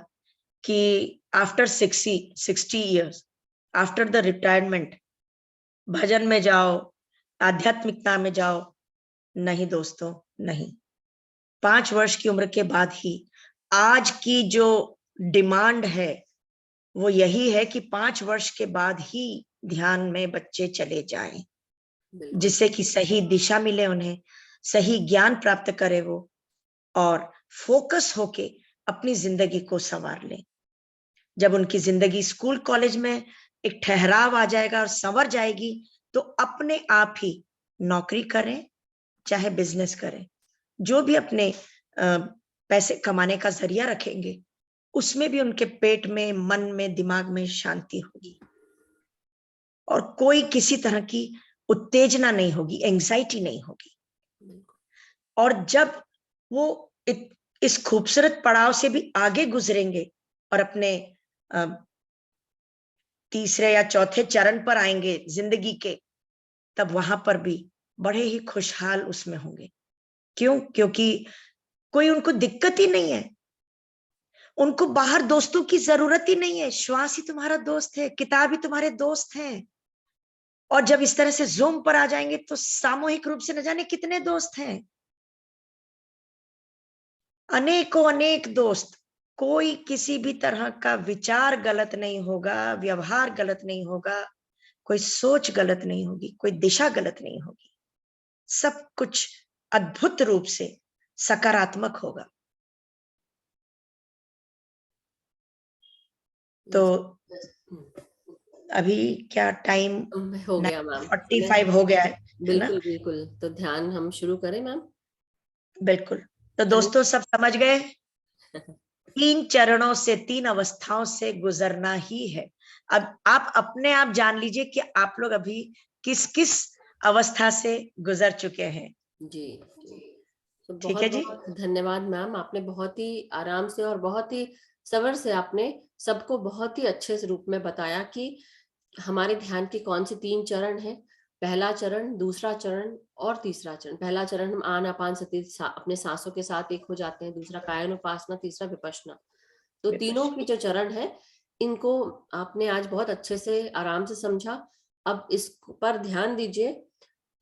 कि after 60 years, after the retirement भजन में जाओ, आध्यात्मिकता में जाओ, नहीं दोस्तों, नहीं। 5 वर्ष की उम्र के बाद ही आज की जो डिमांड है वो यही है कि 5 वर्ष के बाद ही ध्यान में बच्चे चले जाएं, बिल्कुल जिससे कि सही दिशा मिले उन्हें, सही ज्ञान प्राप्त करे वो, और फोकस होके अपनी जिंदगी को संवार लें। जब उनकी जिंदगी स्कूल कॉलेज में एक ठहराव आ जाएगा और संवर जाएगी, तो अपने आप ही नौकरी करें, चाहे बिजनेस करें, जो भी अपने पैसे कमाने का जरिया रखेंगे, उसमें भी उनके पेट में, मन में, दिमाग में शांति होगी और कोई किसी तरह की उत्तेजना नहीं होगी, एंजाइटी नहीं होगी। और जब वो इस खूबसूरत पड़ाव से भी आगे गुजरेंगे और अपने तीसरे या चौथे चरण पर आएंगे जिंदगी के, तब वहां पर भी बड़े ही खुशहाल उसमें होंगे। क्यों? क्योंकि कोई उनको दिक्कत ही नहीं है, उनको बाहर दोस्तों की जरूरत ही नहीं है। श्वास ही तुम्हारा दोस्त है, किताब ही तुम्हारे दोस्त हैं। और जब इस तरह से ज़ूम पर आ जाएंगे तो सामूहिक रूप से न जाने कितने दोस्त हैं, अनेकों अनेक दोस्त। कोई किसी भी तरह का विचार गलत नहीं होगा, व्यवहार गलत नहीं होगा, कोई सोच गलत नहीं होगी, कोई दिशा गलत नहीं होगी, सब कुछ अद्भुत रूप से सकारात्मक होगा। तो अभी क्या टाइम हो गया मैम? 45 हो गया है ना? बिल्कुल बिल्कुल। तो ध्यान हम शुरू करें मैम? बिल्कुल। तो दोस्तों सब समझ गए, 3 चरणों से, 3 अवस्थाओं से गुजरना ही है। अब आप अपने आप जान लीजिए कि आप लोग अभी किस किस अवस्था से गुजर चुके हैं। जी। तो ठीक बहुत है जी। बहुत धन्यवाद मैम, आपने बहुत ही आराम से और बहुत ही सब्र से आपने सबको बहुत ही अच्छे से रूप में बताया कि हमारे ध्यान के कौन से 3 चरण हैं। पहला चरण, दूसरा चरण और तीसरा चरण। पहला चरण हम आनापानसति अपने सांसों के साथ एक हो जाते हैं, दूसरा कायानुपासना, तीसरा विपश्यना। तो तीनों की जो चरण है, इनको आपने आज बहुत अच्छे से आराम से समझा। अब इस पर ध्यान दीजिए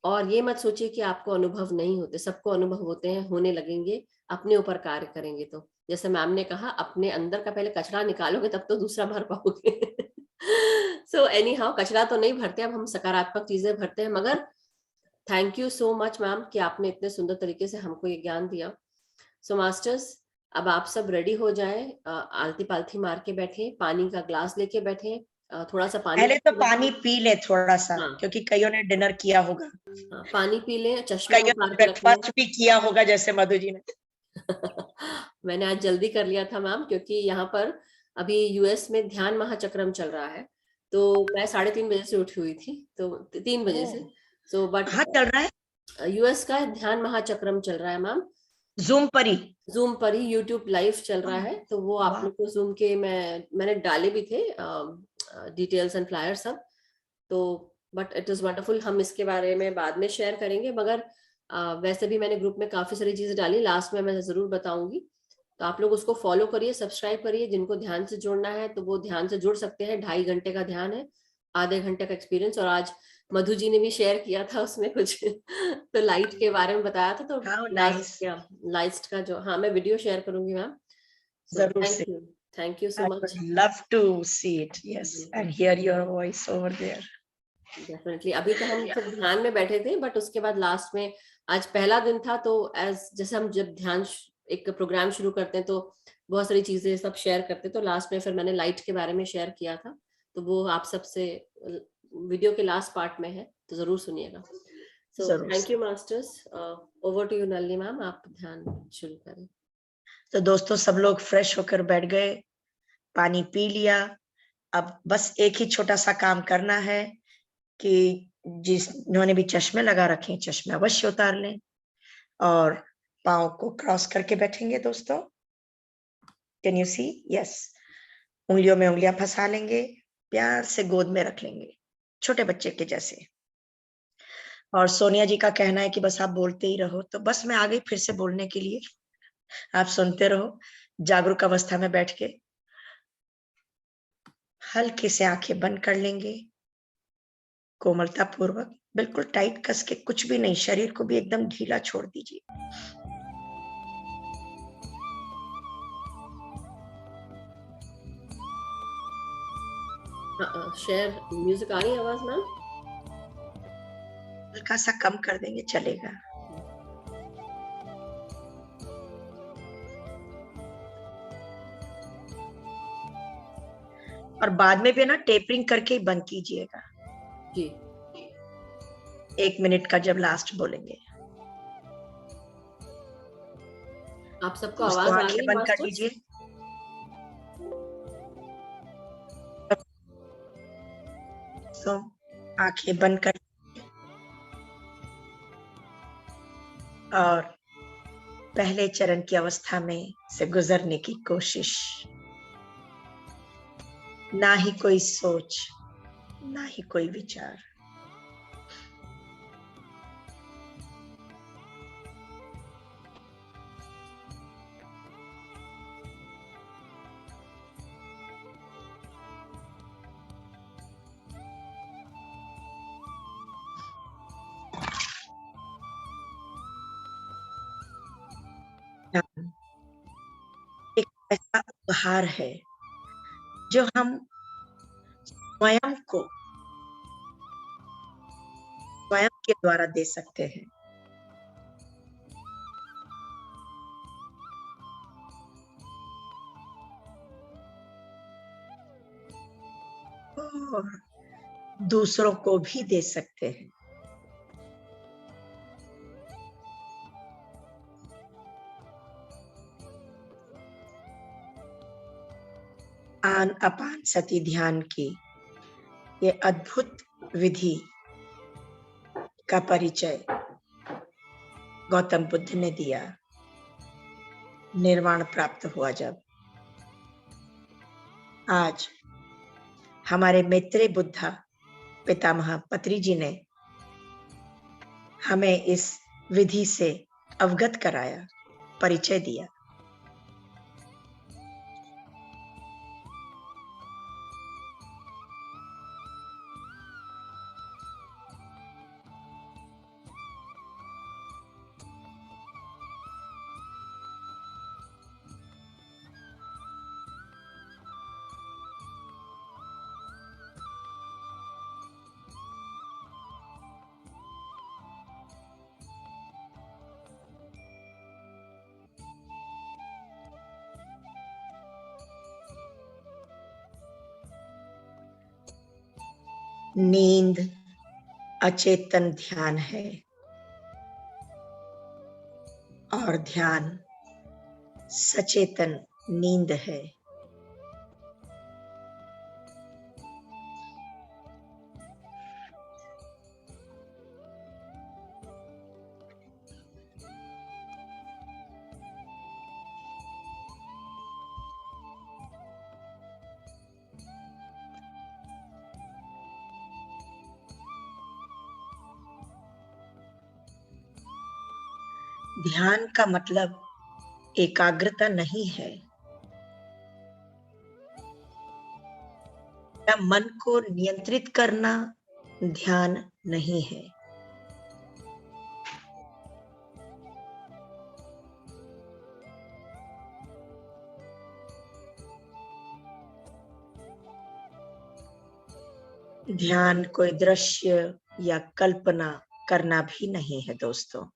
और ये मत सोचिए कि आपको अनुभव नहीं होते, सबको अनुभव होते हैं, होने लगेंगे अपने ऊपर कार्य करेंगे तो। जैसे मैम ने कहा, अपने अंदर का पहले कचरा निकालोगे तब तो दूसरा भर पाओगे। सो एनी हाउ, कचरा तो नहीं भरते, अब हम सकारात्मक चीजें भरते हैं। मगर thank you so much ma'am कि आपने इतने सुंदर तरीके से हमको ये ज्ञान दिया। सो मास्टर्स, अब आप सब रेडी हो जाएं, आलती पालथी मार के बैठे, पानी का ग्लास लेके बैठे, थोड़ा सा पानी पहले तो पानी पी ले थोड़ा सा, हाँ, क्योंकि कईयों ने डिनर किया होगा, पानी पी लें, चश्मा कईयों उतार ने के रख लें। ब्रेकफास्ट भी किया होगा जैसे मधु जी ने। मैंने आज जल्दी कर लिया था मैम, क्योंकि यहाँ पर अभी यूएस में ध्यान महाचक्रम चल रहा है, तो मैं 3:30 बजे से उठी हुई थी, तो 3 बजे से। सो बट कहाँ चल रहा है? यूएस का ध्यान महाचक्रम चल रहा है मैम, जूम पर ही? जूम पर ही यूट्यूब लाइव चल रहा है। तो वो आप वाह। लोग को जूम के मैंने डाले भी थे डिटेल्स एंड फ्लायर सब। तो बट इट इज वंडरफुल, हम इसके बारे में बाद में शेयर करेंगे। मगर वैसे भी मैंने ग्रुप में काफी सारी चीजें डाली, लास्ट में मैं जरूर बताऊंगी। तो आप लोग उसको फॉलो करिए, सब्सक्राइब करिए। जिनको ध्यान से जुड़ना है तो वो ध्यान से जुड़ सकते हैं। 2.5 घंटे का ध्यान है, आधे घंटे का एक्सपीरियंस। और आज मधु जी ने भी शेयर किया था उसमें कुछ तो लाइट के बारे में बताया था। तो हाउ लास्ट नाइस। क्या, लाइट का जो, हाँ मैं वीडियो शेयर करूंगी मैम। सो जरूर से। Thank you so I much. would love to see it, yes, and hear your voice over there. Definitely. अभी तो हम सब ध्यान में बैठे थे, बट उसके बाद लास्ट में, आज पहला दिन था तो एज जैसे हम जब ध्यान एक प्रोग्राम शुरू करते हैं तो बहुत सारी चीजें सब शेयर करते हैं, तो लास्ट में फिर मैंने लाइट के बारे में शेयर किया था। तो वो आप सबसे वीडियो के लास्ट पार्ट में है, तो जरूर सुनिएगा। सो जरूर थैंक से। You masters. Over to you Nalini ma'am, आप ध्यान शुरू करें। तो दोस्तों सब लोग फ्रेश होकर बैठ गए, पानी पी लिया। अब बस एक ही छोटा सा काम करना है कि जिन्होंने भी चश्मे लगा रखे हैं, चश्मे अवश्य उतार लें और पाँव को क्रॉस करके बैठेंगे दोस्तों। Can you see? यस। उंगलियों में उंगलियां फंसा लेंगे, प्यार से गोद में रख लेंगे, छोटे बच्चे के जैसे। और सोनिया जी का कहना है कि बस आप बोलते ही रहो, तो बस मैं आ गई फिर से बोलने के लिए। आप सुनते रहो जागरूक अवस्था में बैठ के। हल्के से आंखें बंद कर लेंगे, कोमलता पूर्वक, बिल्कुल टाइट कस के कुछ भी नहीं, शरीर को भी एकदम ढीला छोड़ दीजिए। शेयर म्यूजिक आ रही है आवाज मैम? हल्का सा कम कर देंगे, चलेगा। और बाद में भी ना टेपरिंग करके ही बंद कीजिएगा जी। 1 मिनट का जब लास्ट बोलेंगे। आप सबको दोस्तों आवाज आ आंखें रही है बंद कर मास्टर? लीजिए। तो आंखें बंद कर और पहले चरण की अवस्था में से गुजरने की कोशिश। ना ही कोई सोच, ना ही कोई विचार। एक ऐसा उपहार है जो हम स्वयं को स्वयं के द्वारा दे सकते हैं। और दूसरों को भी दे सकते हैं। आन अपान सती ध्यान की ये अद्भुत विधि का परिचय गौतम बुद्ध ने दिया। निर्वाण प्राप्त हुआ जब, आज हमारे मैत्रेय बुद्धा पितामह पत्री जी ने हमें इस विधि से अवगत कराया, परिचय दिया। नींद अचेतन ध्यान है और ध्यान सचेतन नींद है। ध्यान का मतलब एकाग्रता नहीं है या मन को नियंत्रित करना ध्यान नहीं है। ध्यान कोई दृश्य या कल्पना करना भी नहीं है दोस्तों।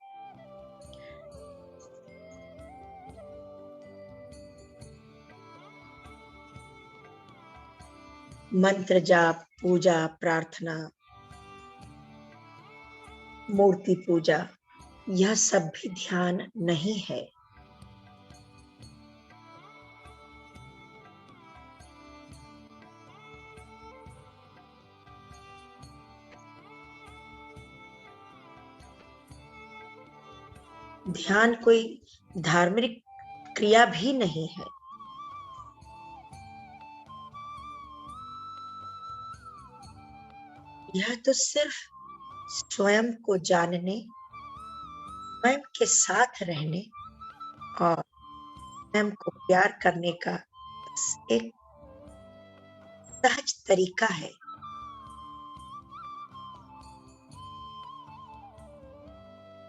मंत्र जाप, पूजा, प्रार्थना, मूर्ति पूजा, यह सब भी ध्यान नहीं है। ध्यान कोई धार्मिक क्रिया भी नहीं है। यह तो सिर्फ स्वयं को जानने, स्वयं के साथ रहने और स्वयं को प्यार करने का एक सहज तरीका है।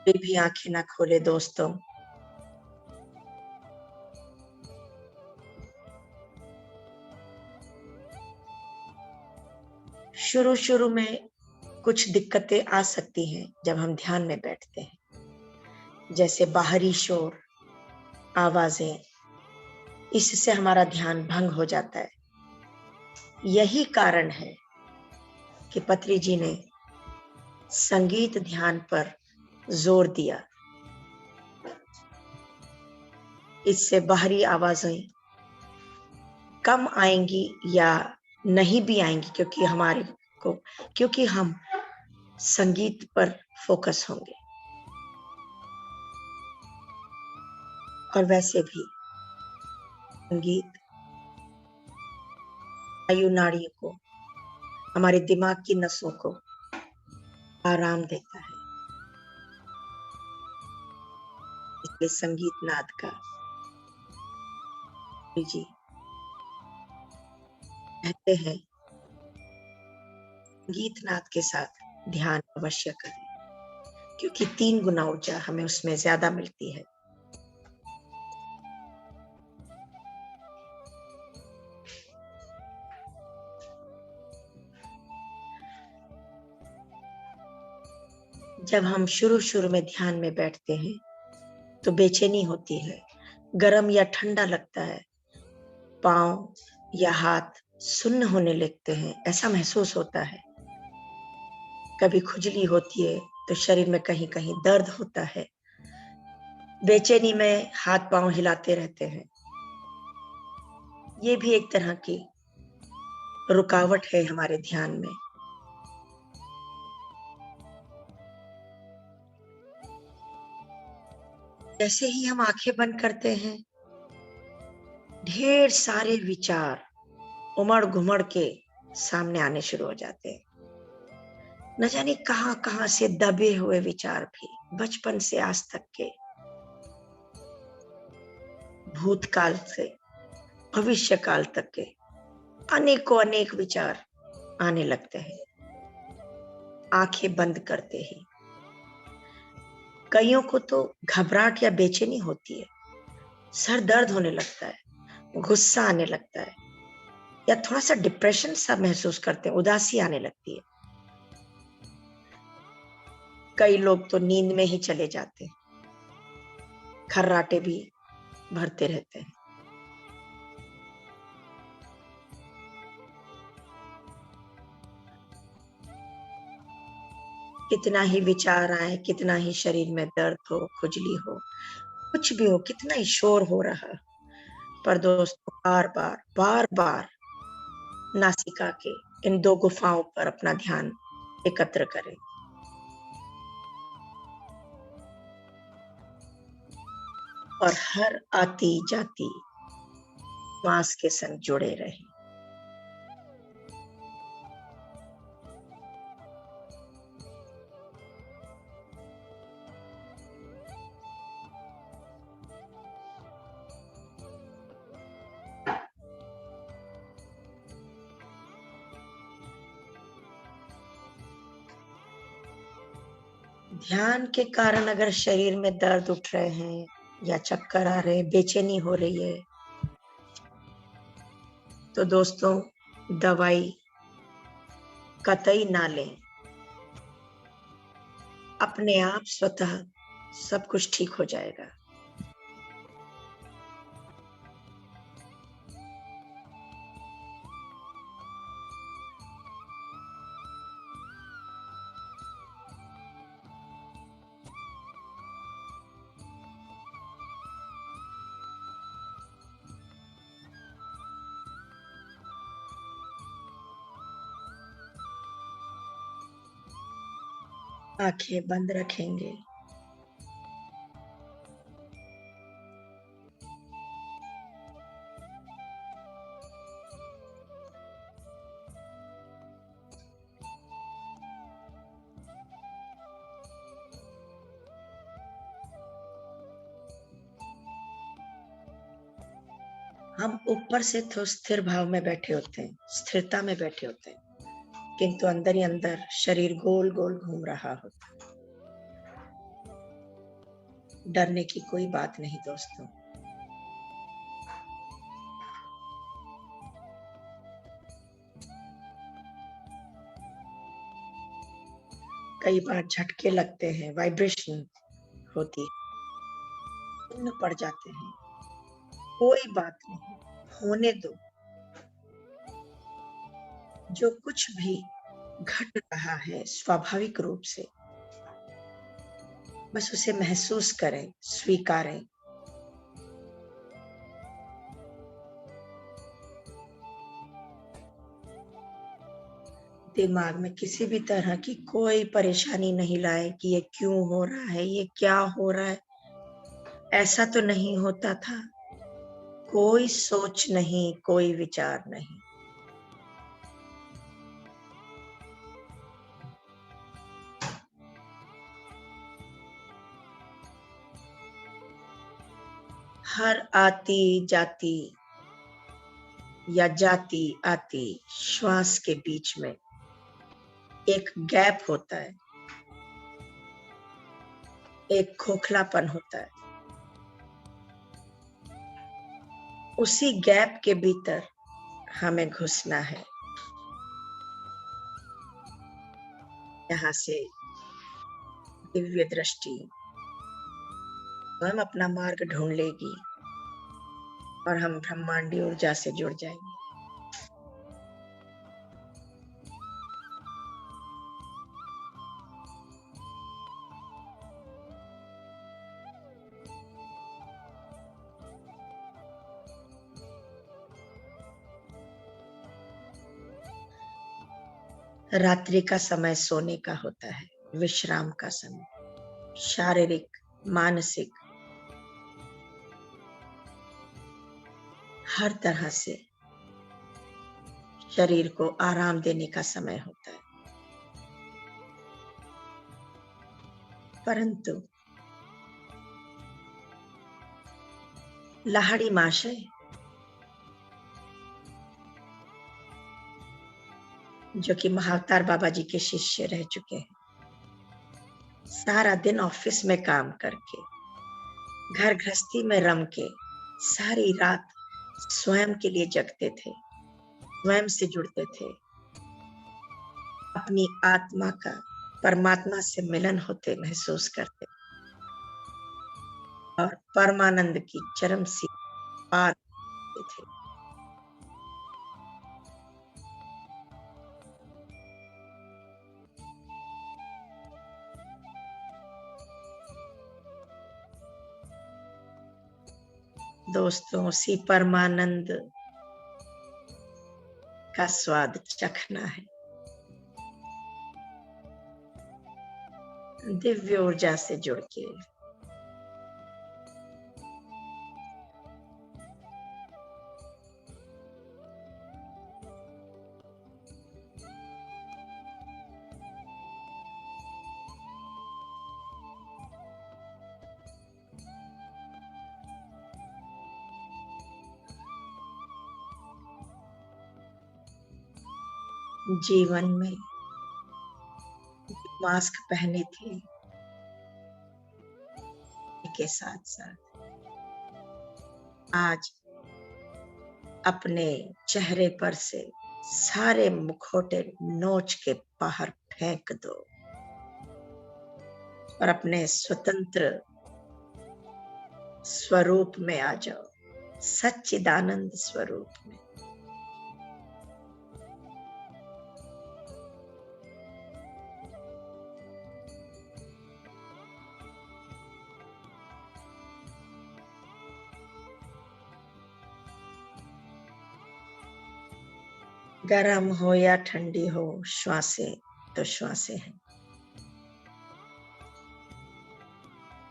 कोई भी आंखें ना खोले दोस्तों। शुरू में कुछ दिक्कतें आ सकती हैं जब हम ध्यान में बैठते हैं, जैसे बाहरी शोर, आवाजें, इससे हमारा ध्यान भंग हो जाता है। यही कारण है कि पत्री जी ने संगीत ध्यान पर जोर दिया। इससे बाहरी आवाजें कम आएंगी या नहीं भी आएंगी, क्योंकि हम संगीत पर फोकस होंगे। और वैसे भी संगीत वायु नाड़ियों को, हमारे दिमाग की नसों को आराम देता है। इसलिए संगीत नाद का जी कहते हैं, संगीत नाद के साथ ध्यान अवश्य करें, क्योंकि 3 गुना ऊर्जा हमें उसमें ज्यादा मिलती है। जब हम शुरू में ध्यान में बैठते हैं तो बेचैनी होती है, गर्म या ठंडा लगता है, पांव या हाथ सुन्न होने लगते हैं, ऐसा महसूस होता है। कभी खुजली होती है तो शरीर में कहीं कहीं दर्द होता है। बेचैनी में हाथ पांव हिलाते रहते हैं। ये भी एक तरह की रुकावट है हमारे ध्यान में। जैसे ही हम आंखें बंद करते हैं, ढेर सारे विचार उमड़ घुमड़ के सामने आने शुरू हो जाते हैं। न जाने कहां कहां से दबे हुए विचार भी, बचपन से आज तक के, भूतकाल से भविष्य काल तक के अनेकों अनेक विचार आने लगते हैं आंखें बंद करते ही। कईयों को तो घबराहट या बेचैनी होती है, सर दर्द होने लगता है, गुस्सा आने लगता है, या थोड़ा सा डिप्रेशन सा महसूस करते हैं, उदासी आने लगती है। कई लोग तो नींद में ही चले जाते हैं, खर्राटे भी भरते रहते हैं। कितना ही विचार आए, कितना ही शरीर में दर्द हो, खुजली हो, कुछ भी हो, कितना ही शोर हो रहा, पर दोस्तों बार बार नासिका के इन 2 गुफाओं पर अपना ध्यान एकत्र करें। और हर आती जाती श्वास के संग जुड़े रहें। ध्यान के कारण अगर शरीर में दर्द उठ रहे हैं या चक्कर आ रहे हैं, बेचैनी हो रही है, तो दोस्तों दवाई कतई ना लें। अपने आप स्वतः सब कुछ ठीक हो जाएगा। आंखें बंद रखेंगे। हम ऊपर से तो स्थिर भाव में बैठे होते हैं, स्थिरता में बैठे होते हैं, किंतु अंदर ही अंदर शरीर गोल गोल घूम रहा होता है। डरने की कोई बात नहीं दोस्तों। कई बार झटके लगते हैं, वाइब्रेशन होती है, सुन्न पड़ जाते हैं, कोई बात नहीं, होने दो। जो कुछ भी घट रहा है स्वाभाविक रूप से, बस उसे महसूस करें, स्वीकारें। दिमाग में किसी भी तरह की कोई परेशानी नहीं लाए कि ये क्यों हो रहा है, ये क्या हो रहा है। ऐसा तो नहीं होता था। कोई सोच नहीं, कोई विचार नहीं। हर आती जाती या जाती आती श्वास के बीच में एक गैप होता है, एक खोखलापन होता है। उसी गैप के भीतर हमें घुसना है। यहाँ से दिव्य दृष्टि स्वयं अपना मार्ग ढूंढ लेगी और हम ब्रह्मांडीय ऊर्जा से जुड़ जाएंगे। रात्रि का समय सोने का होता है, विश्राम का समय, शारीरिक, मानसिक, हर तरह से शरीर को आराम देने का समय होता है। परंतु लाहिड़ी महाशय जो कि महाअवतार बाबा जी के शिष्य रह चुके हैं, सारा दिन ऑफिस में काम करके, घर गृहस्थी में रम के, सारी रात स्वयं के लिए जगते थे, स्वयं से जुड़ते थे। अपनी आत्मा का परमात्मा से मिलन होते महसूस करते और परमानंद की चरम सीमा पार करते थे। दोस्तों, उसी परमानंद का स्वाद चखना है। दिव्य ऊर्जा से जुड़ के जीवन में मास्क पहने थे के साथ साथ आज अपने चेहरे पर से सारे मुखौटे नोच के बाहर फेंक दो और अपने स्वतंत्र स्वरूप में आ जाओ, सच्चिदानंद स्वरूप में। गरम हो या ठंडी हो, श्वासें तो श्वासें हैं।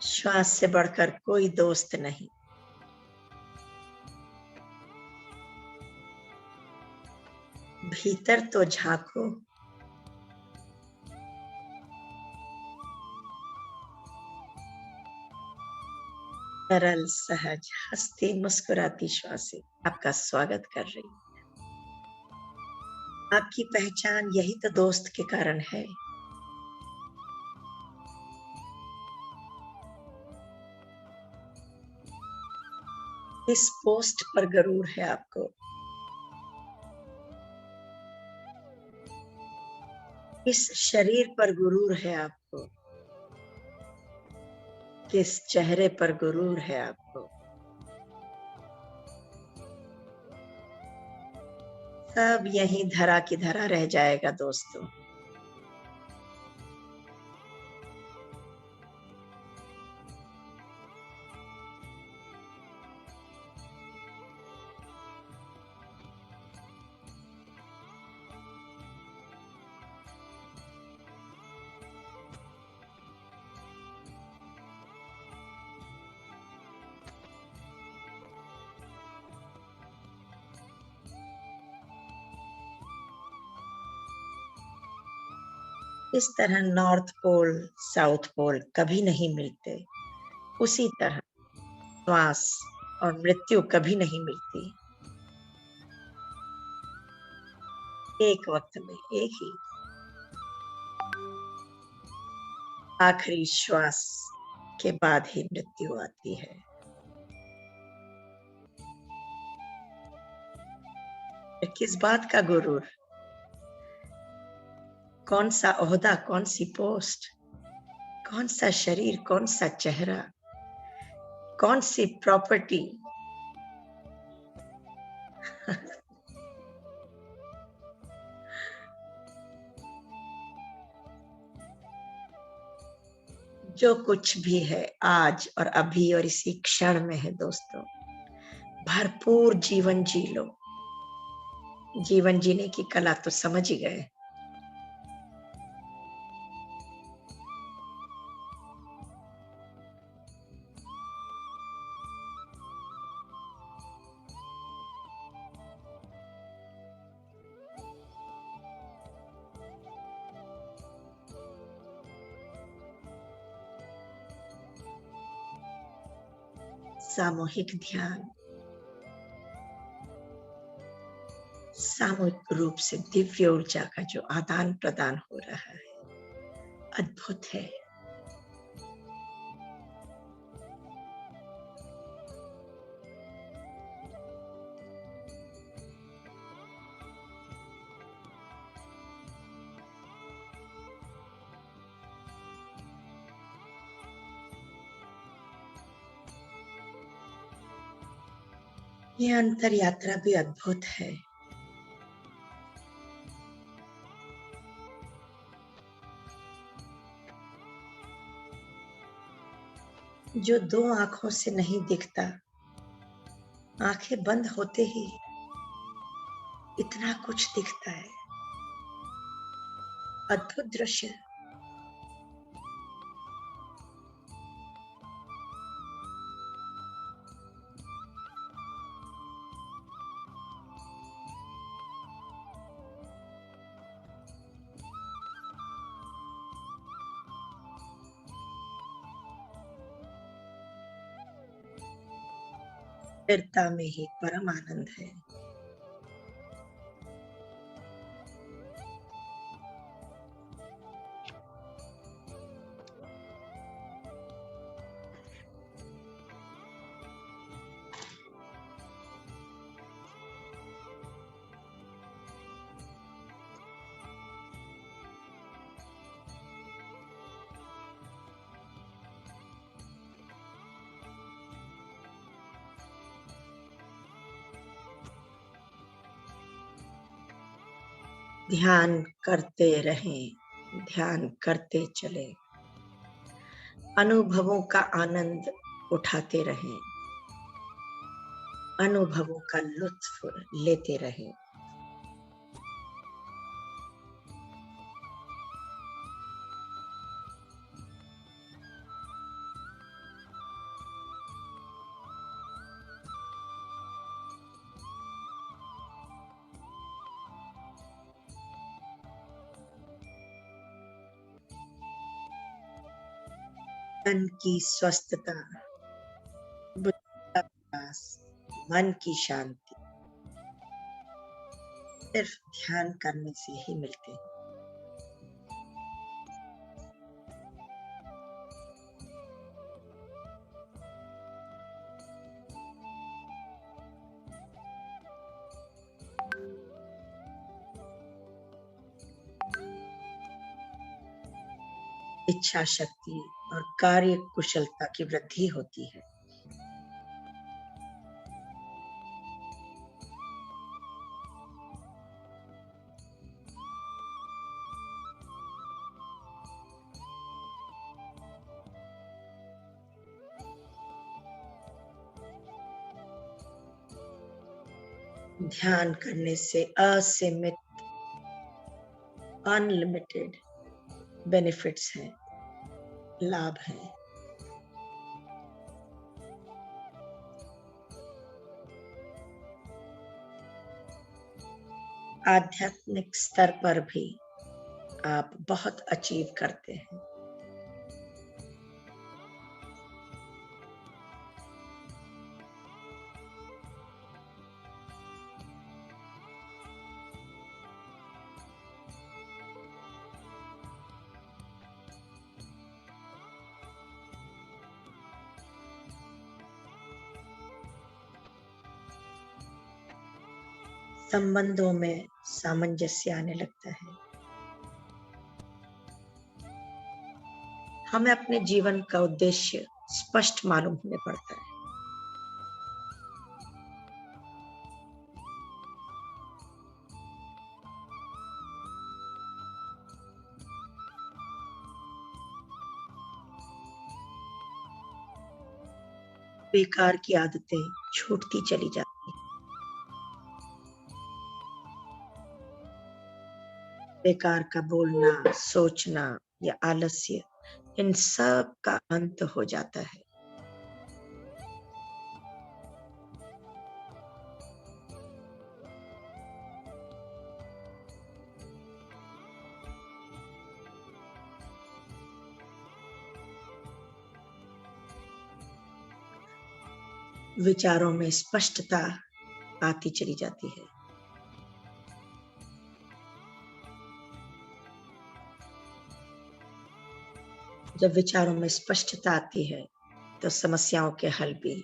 श्वास से बढ़कर कोई दोस्त नहीं। भीतर तो झांको, सरल सहज हंसती मुस्कुराती श्वासें आपका स्वागत कर रही है। आपकी पहचान यही तो दोस्त के कारण है। इस पोस्ट पर गरूर है आपको, इस शरीर पर गुरूर है आपको, किस चेहरे पर गुरूर है आपको। सब यही धरा की धरा रह जाएगा दोस्तों। इस तरह नॉर्थ पोल साउथ पोल कभी नहीं मिलते, उसी तरह श्वास और मृत्यु कभी नहीं मिलती। एक वक्त में एक ही आखिरी श्वास के बाद ही मृत्यु आती है। किस बात का गुरूर, कौन सा ओहदा, कौन सी पोस्ट, कौन सा शरीर, कौन सा चेहरा, कौन सी प्रॉपर्टी। जो कुछ भी है आज और अभी और इसी क्षण में है दोस्तों, भरपूर जीवन जी लो। जीवन जीने की कला तो समझ ही गए। सामूहिक ध्यान, सामूहिक रूप से दिव्य ऊर्जा का जो आदान प्रदान हो रहा है, अद्भुत है। ये अंतर यात्रा भी अद्भुत है। जो दो आंखों से नहीं दिखता, आंखें बंद होते ही इतना कुछ दिखता है। अद्भुत दृश्य। स्थिरता में ही परम आनंद है। ध्यान करते रहें, ध्यान करते चले, अनुभवों का आनंद उठाते रहें, अनुभवों का लुत्फ लेते रहें। तन की स्वस्थता, बुद्धि का विकास, मन की शांति सिर्फ ध्यान करने से ही मिलते हैं। इच्छा शक्ति और कार्य कुशलता की वृद्धि होती है। ध्यान करने से असीमित, अनलिमिटेड बेनिफिट्स हैं, लाभ हैं। आध्यात्मिक स्तर पर भी आप बहुत अचीव करते हैं। संबंधों में सामंजस्य आने लगता है। हमें अपने जीवन का उद्देश्य स्पष्ट मालूम होने पड़ता है। बेकार की आदतें छूटती चली जाती हैं। बेकार का बोलना, सोचना या आलस्य, इन सब का अंत हो जाता है। विचारों में स्पष्टता आती चली जाती है। जब विचारों में स्पष्टता आती है तो समस्याओं के हल भी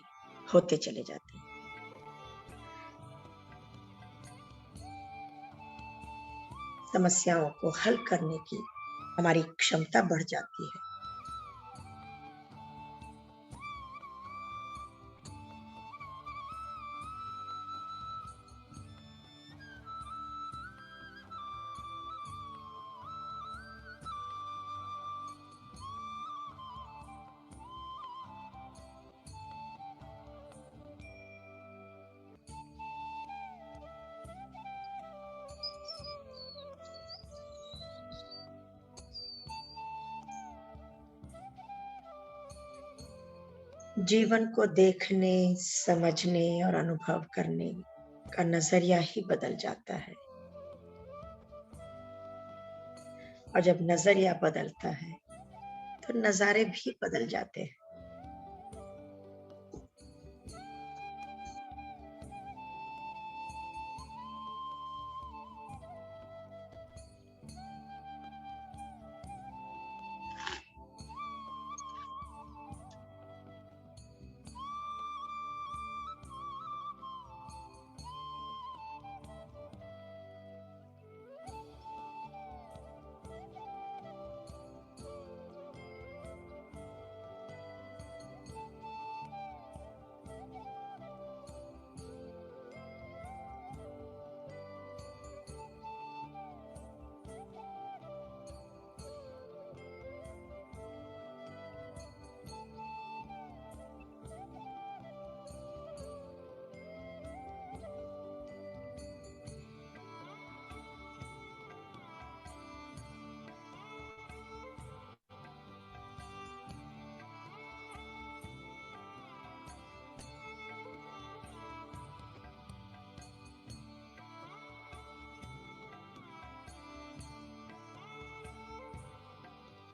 होते चले जाते हैं। समस्याओं को हल करने की हमारी क्षमता बढ़ जाती है। जीवन को देखने, समझने और अनुभव करने का नजरिया ही बदल जाता है। और जब नजरिया बदलता है तो नजारे भी बदल जाते हैं।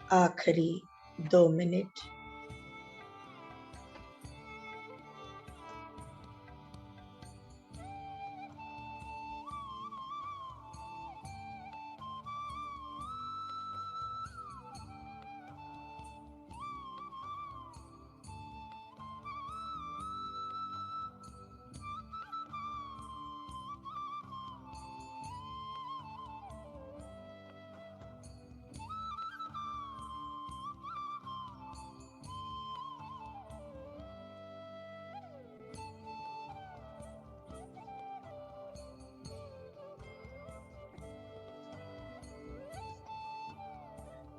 आखिरी 2 मिनट।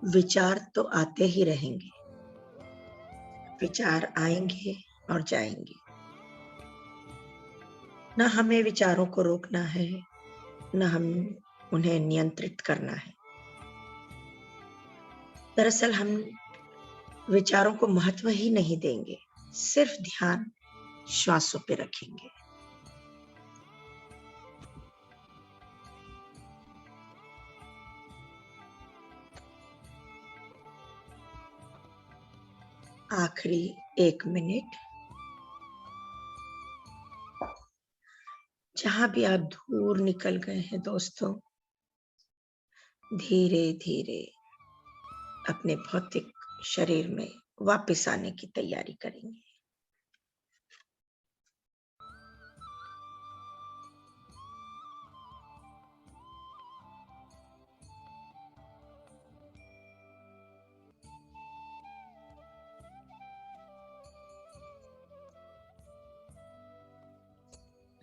विचार तो आते ही रहेंगे, विचार आएंगे और जाएंगे। न हमें विचारों को रोकना है, न हम उन्हें नियंत्रित करना है। दरअसल हम विचारों को महत्व ही नहीं देंगे, सिर्फ ध्यान श्वासों पे रखेंगे। आखिरी 1 मिनट। जहां भी आप दूर निकल गए हैं दोस्तों, धीरे धीरे अपने भौतिक शरीर में वापस आने की तैयारी करेंगे।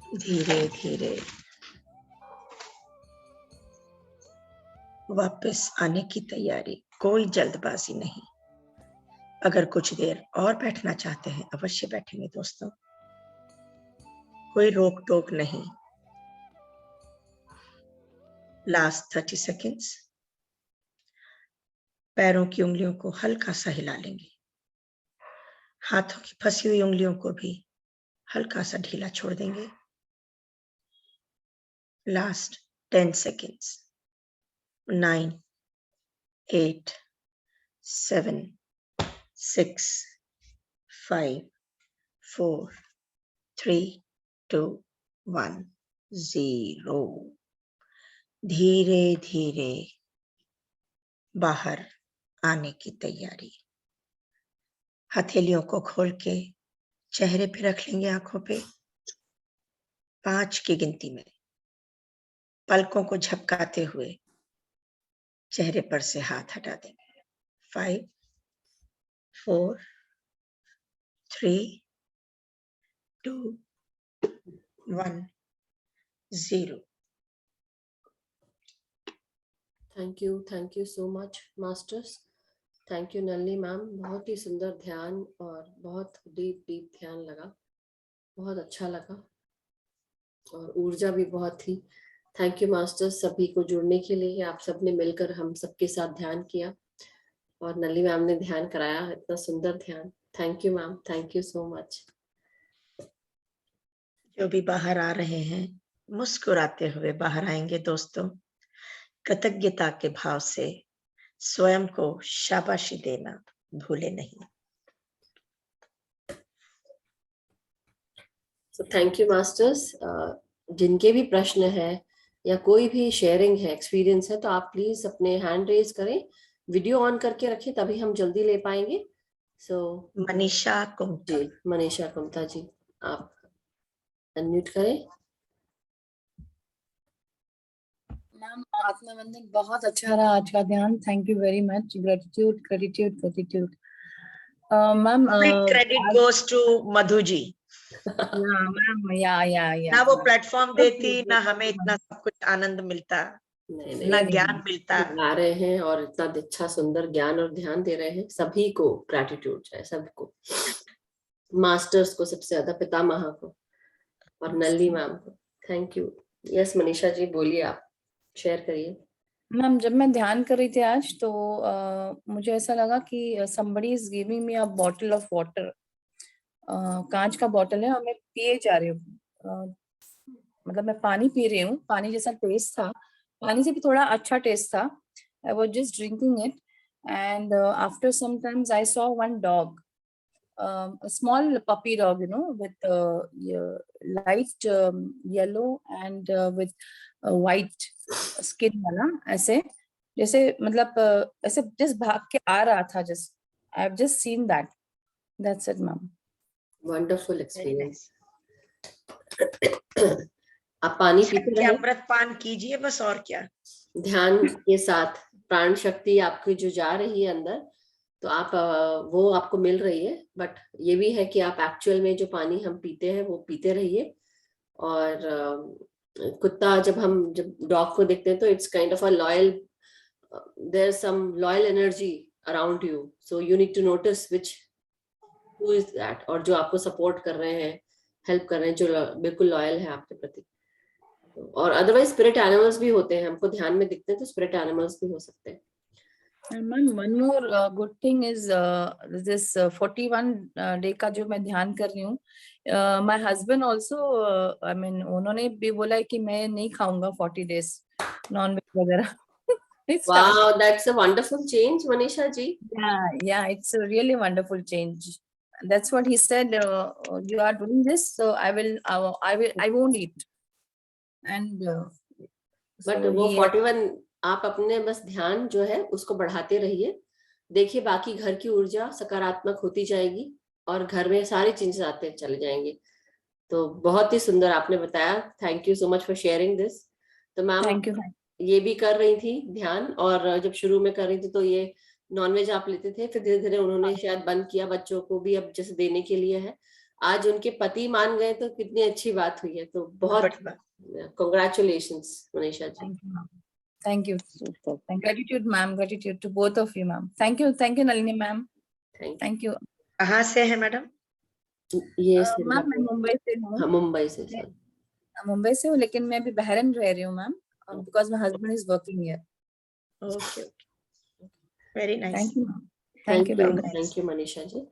धीरे धीरे वापस आने की तैयारी, कोई जल्दबाजी नहीं। अगर कुछ देर और बैठना चाहते हैं अवश्य बैठेंगे दोस्तों, कोई रोक टोक नहीं। Last 30 seconds. पैरों की उंगलियों को हल्का सा हिला लेंगे, हाथों की फंसी हुई उंगलियों को भी हल्का सा ढीला छोड़ देंगे। Last 10 seconds. 9, 8, 7, 6, 5, 4, 3, 2, 1, 0। धीरे धीरे बाहर आने की तैयारी। हथेलियों को खोल के चेहरे पे रख लेंगे, आंखों पे। 5 की गिनती में पलकों को झपकाते हुए चेहरे पर से हाथ हटा देंगे। 5, 4, 3, 2, 1, 0। Thank you so much masters. Thank you Nalini ma'am, बहुत ही सुंदर ध्यान और बहुत डीप ध्यान लगा, बहुत अच्छा लगा और ऊर्जा भी बहुत थी। थैंक यू मास्टर्स सभी को जुड़ने के लिए। आप सबने मिलकर हम सबके साथ ध्यान किया और नलिनी मैम ने ध्यान कराया, इतना सुंदर ध्यान। Thank you ma'am, thank you so much. जो भी बाहर आ रहे हैं मुस्कुराते हुए बाहर आएंगे दोस्तों। कृतज्ञता के भाव से स्वयं को शाबाशी देना भूले नहीं। Thank you masters. जिनके भी प्रश्न है या कोई भी शेयरिंग है, एक्सपीरियंस है, तो आप प्लीज अपने हैंड रेज करें, वीडियो ऑन करके रखें, तभी हम जल्दी ले पाएंगे। मनीषा कुमता जी, मनीषा कुमता जी, आप अनम्यूट करें। मैम आत्मबंधन बहुत अच्छा रहा आज का ध्यान, thank you very much. Gratitude gratitude gratitude. Ma'am credit goes to Madhu ji. Ma'am या ना वो प्लेटफॉर्म देती, ना हमें इतना सब कुछ आनंद मिलता, ना ज्ञान मिलता। आ रहे हैं और इतना अच्छा सुंदर ज्ञान और ध्यान दे रहे हैं, सभी को ग्रेटिट्यूड है, सबको, मास्टर्स को सबसे ज्यादा, पितामह को और नल्ली मैम को। Thank you. Yes Manisha ji बोलिए, आप शेयर करिए। मैम जब मैं ध्यान कर रही थी आज तो मुझे ऐसा लगा कि somebody is giving me a bottle of water। कांच का बॉटल है और मैं पिए जा रही हूँ। मतलब मैं पानी पी रही हूँ, पानी जैसा टेस्ट था, पानी से भी थोड़ा अच्छा टेस्ट था। I was just drinking it and after some times I saw one dog, a small puppy dog, you know, with light yellow and with white skin वाला, ऐसे जैसे मतलब ऐसे just भाग के आ रहा था, just I've just seen that. That's it, ma'am. Wonderful experience. आप पानी पीते रहे, अमृत पान कीजिए बस, और क्या। ध्यान के साथ प्राण शक्ति आपकी जो जा रही है अंदर, तो आप वो आपको मिल रही है। बट ये भी है कि आप एक्चुअल में जो पानी हम पीते हैं वो पीते रहिए। और कुत्ता जब डॉग को देखते हैं तो it's kind of a loyal, there is some loyal energy around you, so you need to notice which who is that, और जो आपको सपोर्ट कर रहे हैं, हेल्प कर रहे हैं, जो बिल्कुल लॉयल है आपके प्रति। और अदरवाइज स्पिरिट एनिमल्स भी होते हैं, हमको ध्यान में दिखते हैं तो स्पिरिट एनिमल्स भी हो सकते हैं। Ma'am one more good thing is this 41 day का जो मैं ध्यान कर रही हूँ, my husband also I mean उन्होंने भी बोला है कि मैं नहीं खाऊंगा 40 days नॉन वेज वगैरह। It's tough. Wow, that's a wonderful change, Manisha ji. Yeah, it's a really wonderful change. That's what he said. You are doing this, so I won't eat. And but so वो he 41 आप अपने बस ध्यान जो है उसको बढ़ाते रहिए, देखिए बाकी घर की ऊर्जा सकारात्मक होती जाएगी और घर में सारे चेंजेस आते चले जाएंगे। तो बहुत ही सुंदर आपने बताया, thank you so much for sharing this. तो मैम Thank you. ये भी कर रही थी ध्यान, और जब शुरू में कर रही थी तो ये नॉनवेज आप लेते थे, फिर धीरे धीरे उन्होंने शायद बंद किया, बच्चों को भी अब जैसे देने के लिए है, आज उनके पति मान गए तो कितनी अच्छी बात हुई है। तो बहुत congratulations Manisha ji. Thank you, ma'am. Thank you. Super. Gratitude, ma'am. Gratitude to both of you, ma'am. Thank you, Nalini, ma'am. Thank you. कहाँ से है मैडम? ये मैम मैं मुंबई से हूँ। हाँ, मुंबई से सर। मुंबई से हूँ, लेकिन मैं अभी बहरीन रह रही हूँ ma'am, because my husband is working here. Okay okay, very nice. Thank you, thank you Manisha ji.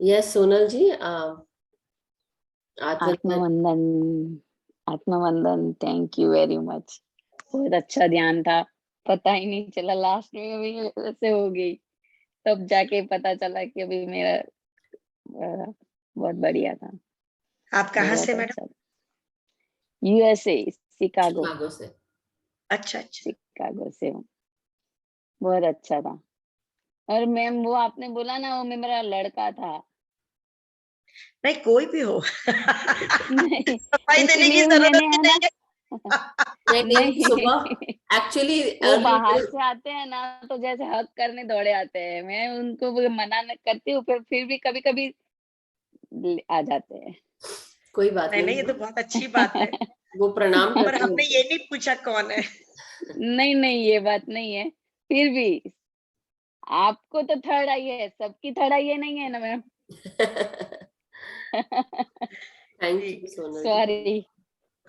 Yes Sonal ji, आत्मवंदन, थैंक यू वेरी मच। बहुत अच्छा ध्यान था, पता ही नहीं चला, लास्ट में भी ऐसे हो गई, तब जाके पता चला कि अभी मेरा बहुत बढ़िया था। आप कहाँ से मैडम? यूएसए, शिकागो से। अच्छा, शिकागो से हूँ। बहुत अच्छा था। और मैम वो आपने बोला ना, वो मेरा लड़का था। नहीं, कोई भी हो। नहीं, सफाई देने की जरूरत ही नहीं है। नहीं सुबह एक्चुअली वो बाहर से आते हैं ना, तो जैसे हक करने दौड़े आते हैं, मैं उनको मना न करती हूँ, फिर भी कभी कभी आ जाते हैं। कोई बात नहीं, ये तो बहुत अच्छी बात है। वो प्रणाम पर हमने ये नहीं पूछा कौन है। नहीं ये बात नहीं है, फिर भी आपको तो थर्ड आई है, सबकी थर्ड आई है नहीं है ना ma'am. Thank you Sonal, sorry,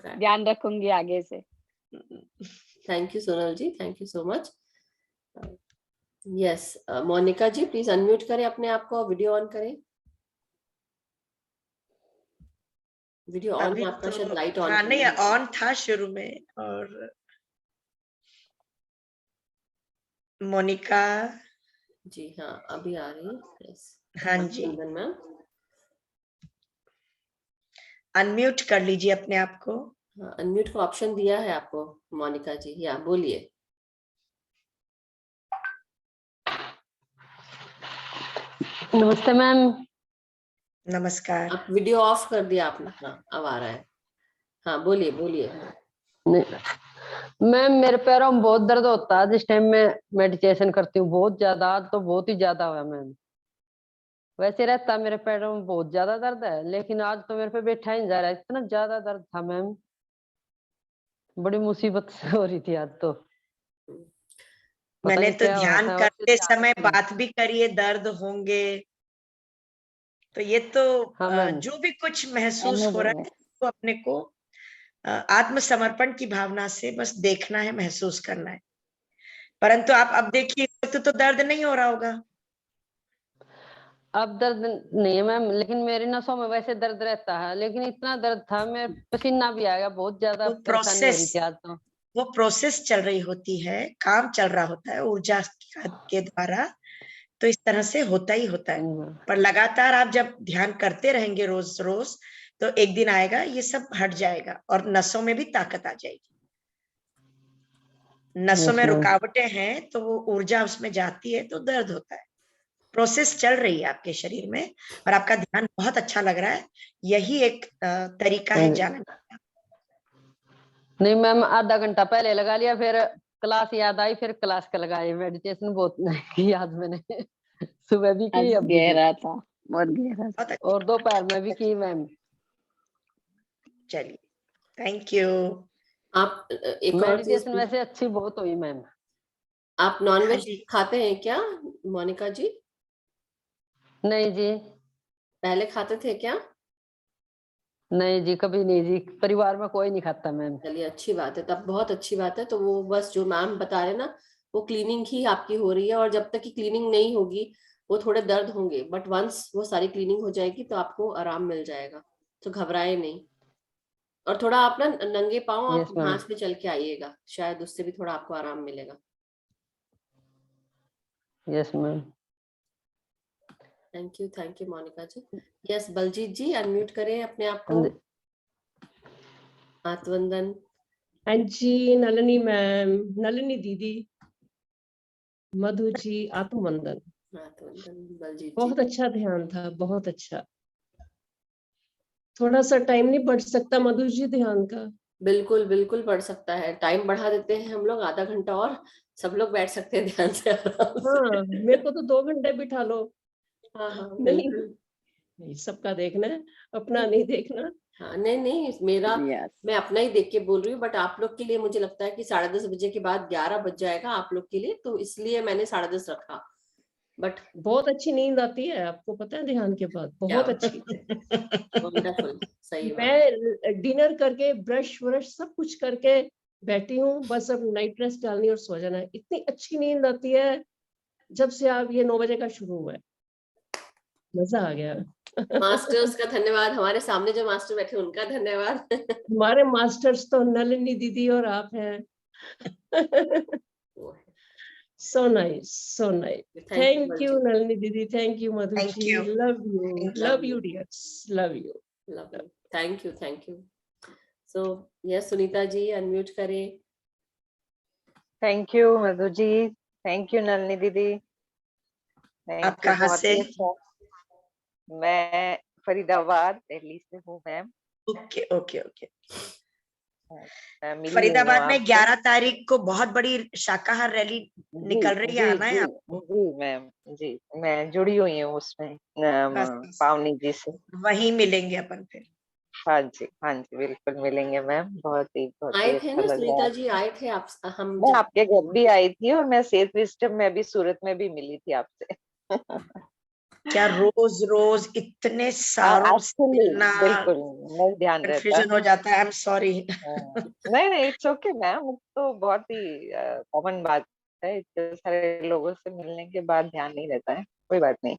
ध्यान रखूंगी आगे से। Thank you Sonal ji, thank you so much. Yes Monika ji, please unmute करें अपने आप को, वीडियो ऑन करें। वीडियो ऑन है आपका, शायद लाइट ऑन। हाँ, नहीं ऑन था शुरू में। और मोनिका जी हाँ, अभी आ रही है। यस हाँ जी, मैम अनम्यूट कर लीजिए अपने आप को। हाँ, अनम्यूट का ऑप्शन दिया है आपको मोनिका जी, या बोलिए। नमस्ते मैम। नमस्कार। आप वीडियो ऑफ कर दिया आपने? हाँ, अब आ रहा है। हाँ बोलिए। मैम मेरे पैरों में बहुत दर्द होता है जिस टाइम मैं मेडिटेशन करती हूँ, बहुत ज्यादा, आज तो बहुत ही ज्यादा हुआ मैम। वैसे रहता मेरे पैरों में बहुत ज्यादा दर्द है, लेकिन आज तो मेरे पे बैठा ही नहीं जा रहा है, इतना ज्यादा दर्द था मैम, बड़ी मुसीबत हो रही थी आज तो। मैंने तो ध्यान करते समय मैम। बात भी करिए, दर्द होंगे तो ये तो हाँ जो भी कुछ महसूस हो रहा है तो अपने को आत्मसमर्पण की भावना से बस देखना है, महसूस करना है। परंतु आप अब देखिए तो दर्द नहीं हो रहा होगा। अब दर्द नहीं है मैम, लेकिन मेरी नसों में वैसे दर्द रहता है, लेकिन इतना दर्द था, मैं पसीना भी आ गया, बहुत ज्यादा परेशानी हो रही थी आज तो। वो प्रोसेस चल रही होती है, काम चल रहा होता है ऊर्जा के द्वारा, तो इस तरह से होता ही होता है। पर लगातार आप जब ध्यान करते रहेंगे रोज रोज, तो एक दिन आएगा ये सब हट जाएगा और नसों में भी ताकत आ जाएगी। नसों में रुकावटें हैं तो वो ऊर्जा उसमें जाती है तो दर्द होता है। प्रोसेस चल रही है आपके शरीर में और आपका ध्यान बहुत अच्छा लग रहा है, यही एक तरीका है जानने का। नहीं मैम, आधा घंटा पहले लगा लिया, फिर क्लास याद आई, फिर क्लास का लगाई, मेडिटेशन बहुत की याद मैंने सुबह भी की, अब गहरा था, बहुत गहरा था, और दोपहर में भी की मैम। चलिए, थैंक यू। आप एक और चीज, मेडिटेशन वैसे अच्छी बहुत हुई मैम। आप नॉनवेज खाते हैं क्या मोनिका जी? नहीं जी। पहले खाते थे क्या? नहीं जी, कभी नहीं जी, परिवार में कोई नहीं खाता मैम। चलिए अच्छी बात है, तब बहुत अच्छी बात है। तो वो बस जो मैम बता रहे ना, वो क्लीनिंग ही आपकी हो रही है, और जब तक की क्लीनिंग नहीं होगी वो थोड़े दर्द होंगे, बट वंस वो सारी क्लीनिंग हो जाएगी तो आपको आराम मिल जाएगा, तो घबराए नहीं। और थोड़ा आप ना नंगे पाँव आप घास पे चल के आइएगा, शायद उससे भी थोड़ा आपको आराम मिलेगा। Yes ma'am. Thank you Monika ji. Yes Baljeet ji unmute करें अपने आप को। आत्मवंदन। हाँ जी, नलिनी मैम, नलिनी दीदी, मधु जी, आत्मवंदन। आत्मवंदन बलजीत जी। बहुत अच्छा ध्यान था, बहुत अच्छा। थोड़ा सा टाइम नहीं बढ़ सकता मधु जी ध्यान का? बिल्कुल बिल्कुल बढ़ सकता है, टाइम बढ़ा देते हैं हम लोग, आधा घंटा और सब लोग बैठ सकते हैं ध्यान से आराम से। हाँ, मेरे को तो 2 घंटे बिठा लो। हाँ हाँ नहीं, बिल्कुल। नहीं, सबका देखना है, अपना नहीं देखना। हाँ नहीं नहीं मेरा यस मैं अपना ही देख के बोल रही हूँ, बट आप लोग के लिए मुझे लगता है कि 10:30 बजे के बाद 11 बज जाएगा आप लोग के लिए, तो इसलिए मैंने 10:30 रखा। बट बहुत अच्छी नींद आती है, आपको पता है ध्यान के बाद, बहुत अच्छी। वंडरफुल, सही बात। मैं डिनर करके ब्रश व्रश सब कुछ करके बैठी हूँ, बस अब नाइट रेस्ट डालनी और सो जाना है। इतनी अच्छी नींद आती है जब से आप ये 9 बजे का शुरू हुआ है, मजा आ गया। मास्टर्स का धन्यवाद, हमारे सामने जो मास्टर बैठे उनका धन्यवाद। हमारे मास्टर्स तो नलिनी दीदी और आप हैं। So nice, so nice. Thank you, Nalini Didi. Thank you, Thank Madhuji. you. Love you. Thank you. Love you, dears. Love you. Lovely. Thank you. So yes, Sunita ji unmute करें। Thank you Madhu ji, thank you Nalini दीदी, आप thank you. कहाँ बहुत से? ही अच्छा। मैं फरीदाबाद दिल्ली से हूँ मैम। Okay okay okay. मैं मिली हुई हूँ फरीदाबाद में आपसे। 11 तारीख को बहुत बड़ी शाकाहार रैली निकल रही है, आना है जी आपको? जी मैम, जी मैं जुड़ी हुई हूँ उसमें बस पावनी जी से। वहीं मिलेंगे अपन फिर। हाँ जी बिल्कुल मिलेंगे मैम। बहुत ही आए थे अच्छा ना लग रहा सुनीता है। जी, आए थे आप, हम मैं आपके घर भी आई थी और मैं सेफ विस्टम में भी सूरत में भी मिली थी आपसे। क्या रोज रोज इतने सारों से एक्चुअली मिलना बिल्कुल नहीं ध्यान रहता। कंफ्यूजन हो जाता है। I am sorry. नहीं इट्स ओके मैम, तो बहुत ही कॉमन बात है। इतने सारे लोगों से मिलने के बाद ध्यान नहीं रहता है, कोई बात नहीं।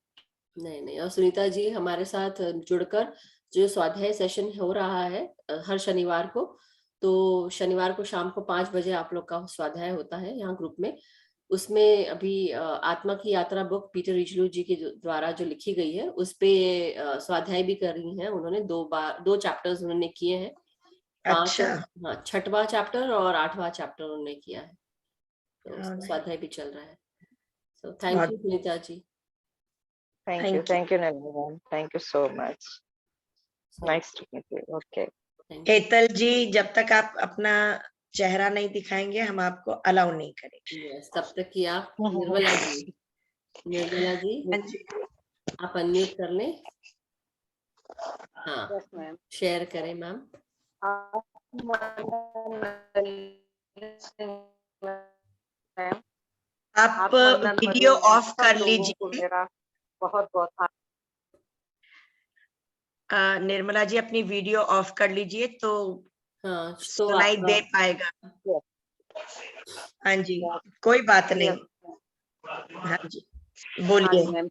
नहीं और सुनीता जी हमारे साथ जुड़कर जो स्वाध्याय सेशन हो रहा है हर शनिवार को, तो शनिवार को शाम को 5 बजे आप लोग का स्वाध्याय होता है यहाँ ग्रुप में। उसमें अभी आत्मा की यात्रा बुक पीटर रिचलू जी के द्वारा जो लिखी गई है उस पे स्वाध्याय भी कर रही हैं उन्होंने। 2 चैप्टर्स उन्होंने किए हैं। 5 अच्छा। हाँ 6वां चैप्टर और 8वां चैप्टर उन्होंने किया है, तो हाँ, स्वाध्याय भी चल रहा है। So thank you Sunita ji. Thank you Nalini ma'am, thank you so much. Nice to meet you. Okay Hetal ji, जब तक आप अपना चेहरा नहीं दिखाएंगे हम आपको अलाउ नहीं करेंगे। यस, तब तक कि आप निर्मला जी आप अनम्यूट कर लें। हाँ यस मैम। शेयर करें मैम। आप वीडियो ऑफ कर लीजिए। मेरा बहुत बहुत निर्मला जी अपनी वीडियो ऑफ कर लीजिए तो हाँ तो सुनाई दे पाएगा। हाँ जी कोई बात नहीं। हाँ जी बोलिए। मैम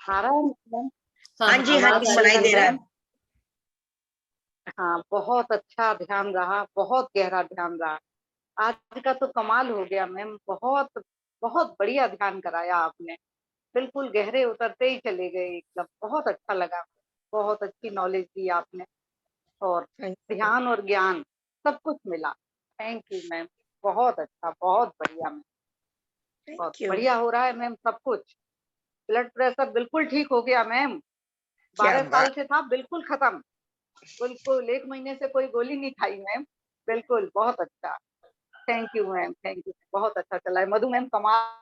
आ रहा है मैम? हाँ जी सुनाई दे रहा है। हाँ बहुत अच्छा ध्यान रहा, बहुत गहरा ध्यान रहा। आज का तो कमाल हो गया मैम, बहुत बहुत बढ़िया ध्यान कराया आपने। बिल्कुल गहरे उतरते ही चले गए एकदम। बहुत अच्छा लगा, बहुत अच्छी नॉलेज दी आपने और ध्यान और ज्ञान सब कुछ मिला। थैंक यू मैम, बहुत अच्छा, बहुत बढ़िया मैम, बहुत बढ़िया हो रहा है मैम सब कुछ। ब्लड प्रेशर बिल्कुल ठीक हो गया मैम। 12 साल से था बिल्कुल खत्म, बिल्कुल 1 महीने से कोई गोली नहीं खाई मैम। बिल्कुल बहुत अच्छा। Thank you ma'am, thank you. बहुत अच्छा चला है। मधु मैम कमाल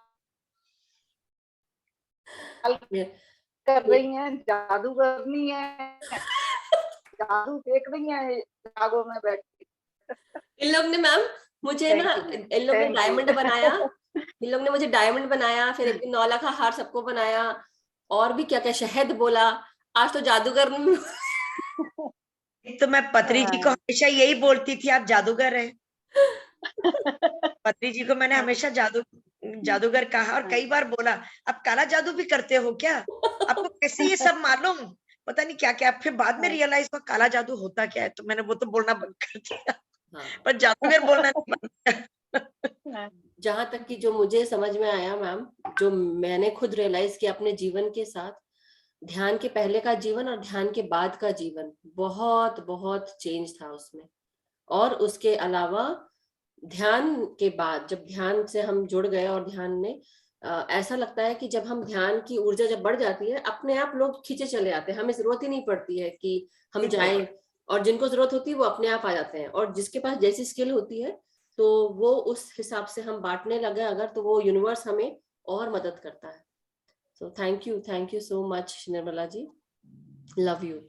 कर रही हैं, जादूगरनी है, जादू देख रही हैं जागो में बैठ के। इन लोग ने मैम मुझे ना इन लोग ने डायमंड बनाया, इन लोग ने मुझे डायमंड बनाया, फिर एक 9 लाख का हार सबको बनाया और भी क्या क्या शहद बोला। आज तो जादूगर तो मैं पत्री जी को हमेशा यही बोलती थी आप जादूगर हैं। पत्री जी को मैंने हमेशा जादूगर कहा और कई बार बोला आप काला जादू भी करते हो क्या, आपको कैसे ये सब मालूम, पता नहीं क्या क्या। फिर बाद में रियलाइज हुआ काला जादू होता क्या है, तो मैंने वो तो बोलना बंद कर दिया। पर जादूगर बोलना नहीं बंद किया। मैम। जहां तक कि जो मुझे समझ में आया मैम, जो मैंने खुद रियलाइज किया अपने जीवन के साथ, ध्यान के पहले का जीवन और ध्यान के बाद का जीवन बहुत बहुत चेंज था उसमें। और उसके अलावा ध्यान के बाद जब ध्यान से हम जुड़ गए और ध्यान में ऐसा लगता है कि जब हम ध्यान की ऊर्जा जब बढ़ जाती है, अपने आप लोग खींचे चले आते हैं, हमें जरूरत ही नहीं पड़ती है कि हम जाएं, और जिनको जरूरत होती है वो अपने आप आ जाते हैं, और जिसके पास जैसी स्किल होती है तो वो उस हिसाब से हम बांटने लगे अगर, तो वो यूनिवर्स हमें और मदद करता है। So thank you so much Nirmala ji, love you.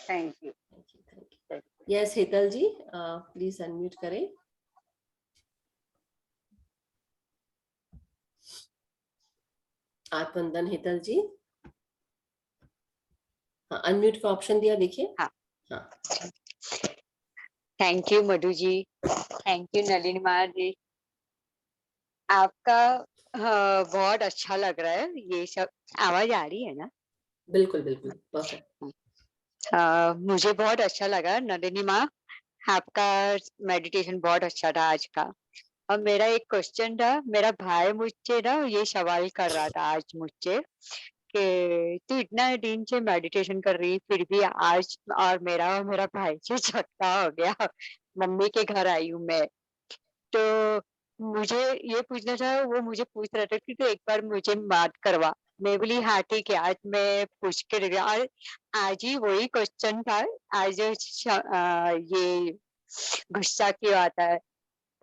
Thank you. Yes Hetal ji, please unmute करें। आत्मवंदन हेतल जी, हाँ अनम्यूट का ऑप्शन दिया देखिए। हाँ। हाँ thank you Madhu ji, thank you Nalini ji. आपका बहुत अच्छा लग रहा है। ये सब आवाज आ रही है ना? बिल्कुल बिल्कुल परफेक्ट। मुझे बहुत अच्छा लगा नलिनी माँ, आपका मेडिटेशन बहुत अच्छा था आज का। और मेरा एक क्वेश्चन था, मेरा भाई मुझसे ना ये सवाल कर रहा था आज मुझसे कि तू इतना दिन से मेडिटेशन कर रही फिर भी आज और मेरा भाई से झगड़ा हो गया, मम्मी के घर आई हूँ मैं। तो मुझे ये पूछना था, वो मुझे पूछ रहा था कि तो एक बार मुझे बात करवा। मैं बोली हाँ ठीक है, आज मैं पूछ के रख गया। और आज ही वही क्वेश्चन था, आज ये गुस्सा क्यों आता है।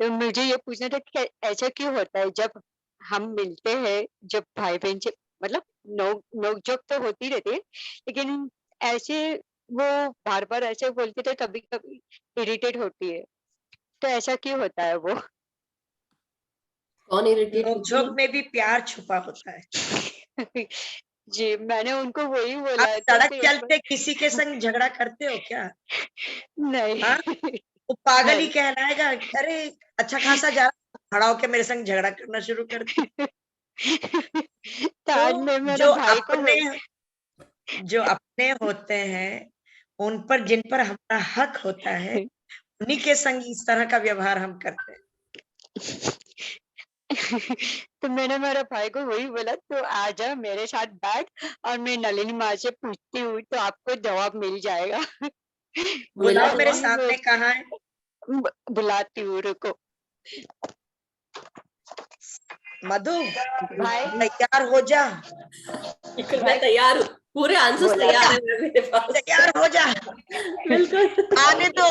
तो मुझे ये पूछना था कि ऐसा क्यों होता है जब हम मिलते हैं, जब भाई बहन से मतलब नोक-झोंक तो होती रहती है, लेकिन ऐसे वो बार बार ऐसे बोलते थे, कभी कभी इरिटेट होती है। तो ऐसा क्यों होता है वो? कौन इरिटेट होती नोक-झोंक है? में भी प्यार छुपा होता है। जी मैंने उनको वही आप बोला तो सड़क फिर चलते किसी के संग झगड़ा करते हो क्या? नहीं हाँ? वो पागल ही नहीं कहलाएगा। अरे अच्छा खासा जा रहा, खड़ा होके मेरे संग झगड़ा करना शुरू कर दिया। तो आज मैं तो मेरे भाई को जो अपने होते हैं, उन पर जिन पर हमारा हक होता है, उन्हीं के संग इस तरह का व्यवहार हम करते हैं। तो मैंने मेरे भाई को वही बोला, तो आ जा मेरे साथ बैठ और मैं नलिनी माँ से पूछती हूँ तो आपको जवाब मिल जाएगा। मिला बुलाओ मेरे जवाब? सामने, कहाँ है? बुलाती हूँ, रुको। मधु भाई तैयार हो जा, बिल्कुल मैं तैयार हूँ, पूरे आंसर्स बोला तैयार है मेरे पास। तैयार हो जा। बिल्कुल आने दो।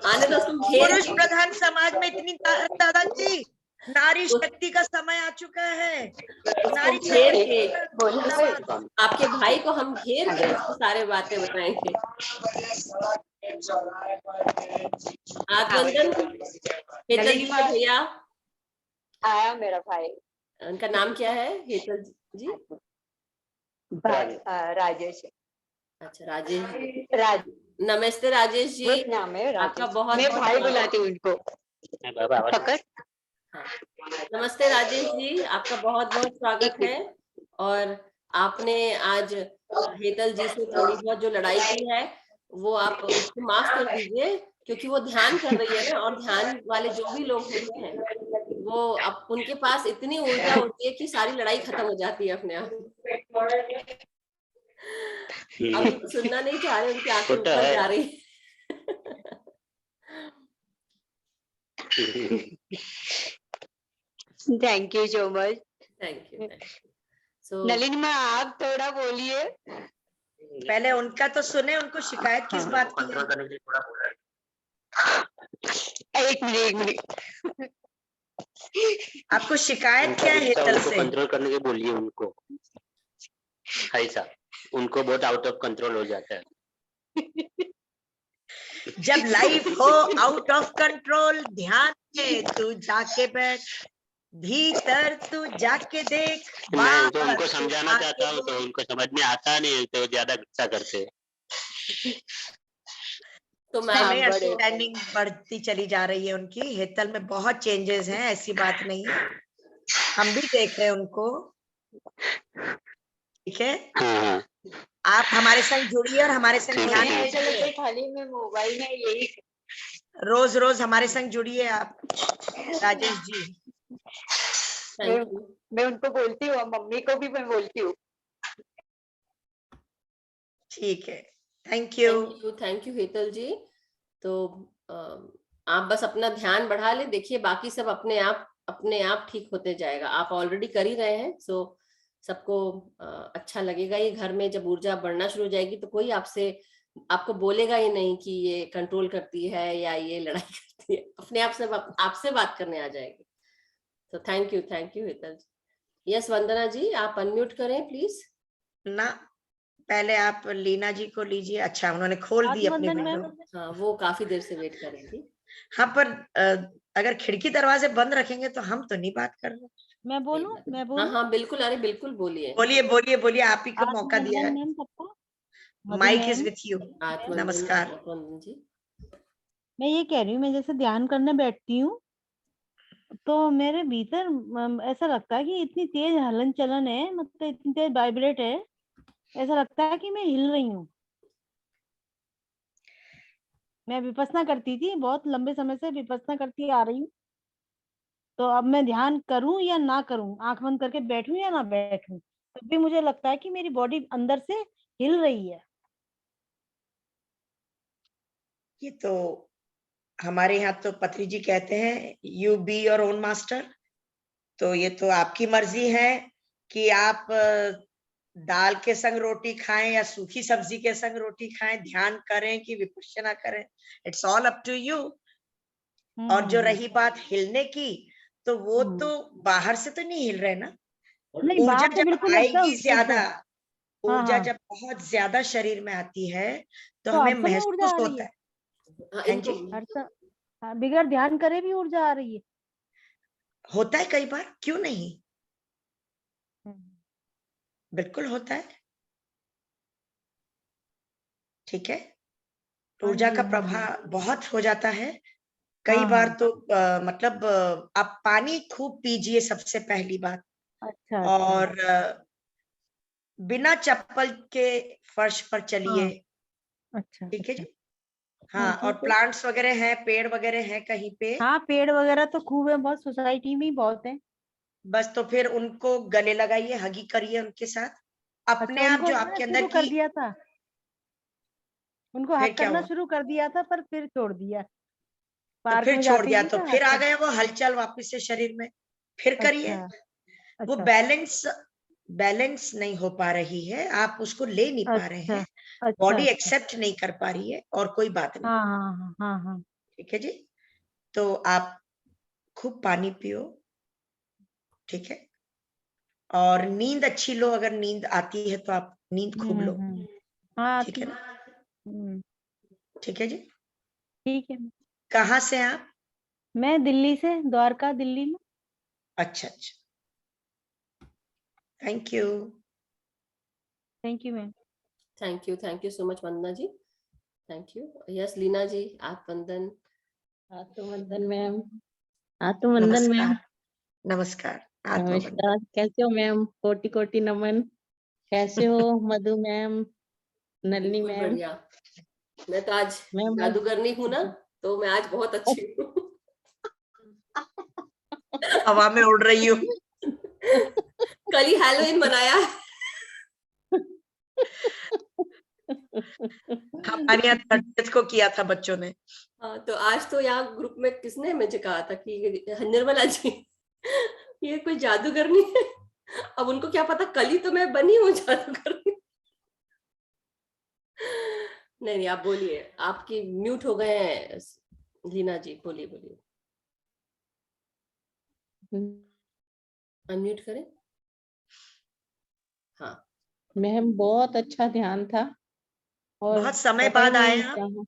आने दो, उसको घेर पुरुष प्रधान समाज में इतनी दादाजी, नारी शक्ति का समय आ चुका है। उसको नारी घेर शक्ति के, जिंदाबाद। आपके भाई को हम घेर के उसको सारे बातें बताएंगे। आत्मवंदन हेतल जी के भैया, आया मेरा भाई। उनका नाम क्या है हेतल जी? राजेश। अच्छा राजेश जी। राज नमस्ते राजेश जी, नाम है आपका राजेश। बहुत मैं बहुत भाई स्वागत। बुलाती हूँ उनको। पकड़। नमस्ते राजेश जी, आपका बहुत बहुत स्वागत है। और आपने आज हेतल जी से थोड़ी बहुत जो लड़ाई की है वो आप उसको माफ कर दीजिए, क्योंकि वो ध्यान कर रही है ना, और ध्यान वाले जो भी लोग होते हैं वो अब उनके पास इतनी ऊर्जा होती है कि सारी लड़ाई खत्म हो जाती है अपने आप। अब उनको सुनना नहीं चाह रहे, उनकी आंखें ऊपर जा रही है। Thank you so much. Thank you. So Nalini माँ आप थोड़ा बोलिए। पहले उनका तो सुने, उनको शिकायत किस बात की है? एक मिनट। आपको शिकायत क्या है हेतल से? कंट्रोल करने के बोलिए उनको, ऐसा उनको बहुत आउट ऑफ कंट्रोल हो जाता है। जब लाइफ हो आउट ऑफ कंट्रोल, ध्यान में तू जाके बैठ, भीतर तू जाके देख। मैं तो उनको बाहर समझाना चाहता हूँ तो उनको समझ में आता नहीं, तो ज्यादा गुस्सा करते। तो हमें अंडरस्टैंडिंग बढ़ती चली जा रही है उनकी। हेतल में बहुत चेंजेस हैं, ऐसी बात नहीं है, हम भी देख रहे हैं उनको। ठीक है, आप हमारे संग जुड़िए और हमारे संग ध्यान ऐसा लगता है खाली मैं मोबाइल में यही रोज रोज हमारे संग जुड़िए आप राजेश जी। Thank you. मैं उनको बोलती हूँ, मम्मी को भी मैं बोलती हूँ। ठीक है, thank you. Thank you Hetal ji. तो आप बस अपना ध्यान बढ़ा ले, देखिए बाकी सब अपने आप ठीक होते जाएगा। आप ऑलरेडी कर ही रहे हैं, सो सबको अच्छा लगेगा। ये घर में जब ऊर्जा बढ़ना शुरू हो जाएगी तो कोई आपको बोलेगा ही नहीं कि ये कंट्रोल करती है या ये लड़ाई करती है, अपने आप से आपसे बात करने आ जाएगी। तो thank you Hetal ji. Yes Vandana ji, आप अनम्यूट करें प्लीज। ना, पहले आप लीना जी को लीजिए। अच्छा, उन्होंने खोल दी अपनी विंडो। हाँ, वो काफी देर से वेट कर रही थी। हाँ, पर अगर खिड़की दरवाजे बंद रखेंगे तो हम तो नहीं बात कर रहे। मैं बोलूं? मैं बोलूं? हाँ बिल्कुल, अरे बिल्कुल बोलिए। बोलिए बोलिए बोलिए, आप ही को मौका दिया है। मैम सबको, Madhu mike is ma'am, with you. आत्मवंदन नमस्कार। आत्मवंदन जी। मैं ये कह रही हूँ, मैं जैसे ध्यान करने बैठती हूँ तो मेरे भीतर ऐसा लगता है कि इतनी तेज हलन चलन है, मतलब इतनी तेज वाइब्रेट है, ऐसा लगता है कि मैं हिल रही हूँ। मैं विपස්සना करती थी, बहुत लंबे समय से विपස්සना करती आ रही हूँ। तो अब मैं ध्यान करूं या ना करूं, आंख बंद करके बैठूं या ना बैठूं, तब भी मुझे लगता है कि मेरी बॉडी अंदर से हिल रही है। ये तो हमारे यहाँ तो पत्री जी कहते हैं, you be your own master. तो ये तो आपकी मर्जी है कि आप दाल के संग रोटी खाएं या सूखी सब्जी के संग रोटी खाएं, ध्यान करें कि विपश्यना करें। It's all up to you. और जो रही बात हिलने की, तो वो तो बाहर से तो नहीं हिल रहे ना। नहीं, ऊर्जा बाहर से जब बिल्कुल आएगी एकदम ज्यादा, हाँ ऊर्जा हाँ, जब बहुत ज्यादा शरीर में आती है तो तो हमें हर समय ऊर्जा महसूस आ रही होता है। है। हाँ, हाँ इनको जी, हर बिगैर ध्यान करे भी ऊर्जा आ रही है। होता है कई बार, क्यों नहीं, हम्म, बिल्कुल होता है। ठीक है, हाँ ऊर्जा जी, का हाँ जी, प्रभाव बहुत हो जाता है। कई हाँ बार हाँ, तो मतलब आप पानी खूब पीजिए सबसे पहली बात। अच्छा अच्छा, और बिना चप्पल के फर्श पर चलिए। हाँ अच्छा ठीक है अच्छा, जी। हाँ, और ठीक है। प्लांट्स वगैरह हैं, पेड़ वगैरह हैं कहीं पे, हाँ, पेड़ वगैरह तो खूब है, बहुत सोसाइटी में ही बहुत है। बस तो फिर उनको गले लगाइए, हगी करिए उनके साथ। अच्छा, अपने आप उनको जो मैंने आपके अंदर शुरू कर की, दिया था, उनको फिर हक क्या करना हुआ, शुरू कर दिया था, पर फिर छोड़ दिया। तो पार्क फिर में छोड़ जाती दिया थी तो तो हक फिर आ कर। गया वो हलचल वापस से शरीर में। फिर करिए। अच्छा वो अच्छा बैलेंस नहीं हो पा रही है, आप उसको ले नहीं पा रहे अच्छा हैं, अच्छा बॉडी अच्छा, एक्सेप्ट नहीं कर पा रही है, और कोई बात नहीं। हाँ हाँ हाँ हाँ हाँ, ठीक है जी। तो आप खूब पानी पियो। ठीक है, और नींद अच्छी लो, अगर नींद आती है तो आप नींद खूब लो। हाँ ठीक आती है है। ना। ठीक है जी। ठीक है। कहाँ से हैं आप? मैं दिल्ली से, द्वारका दिल्ली में। अच्छा अच्छा, thank you. Thank you ma'am. Thank you so much Vandana ji. Thank you. Yes Leena ji, आप वंदन। आत्मवंदन मैम। आत्मवंदन मैम। नमस्कार। नमस्कार आत्मवंदन। नमस्कार, कैसे हो मैम? कोटि कोटि नमन। कैसे हो मधु मैम, नलिनी बिल्कुल मैम? बढ़िया। मैं तो आज मैम जादूगरनी हूँ ना, तो मैं आज बहुत अच्छी हूँ। हवा में उड़ रही हूँ। कल ही हैलोवीन मनाया है। हमारे यहाँ 30th को किया था बच्चों ने। हाँ, तो आज तो यहाँ ग्रुप में किसने मुझे कहा था कि निर्मला जी ये कोई जादूगरनी है। अब उनको क्या पता, कल ही तो मैं बनी हूँ जादूगरनी। नहीं, आप बोलिए, आपकी म्यूट हो गए हैं लीना जी, बोलिए बोलिए, अनम्यूट करें। हाँ मैम बहुत अच्छा ध्यान था, और बहुत समय पता ही बाद आए नहीं आप। कहाँ।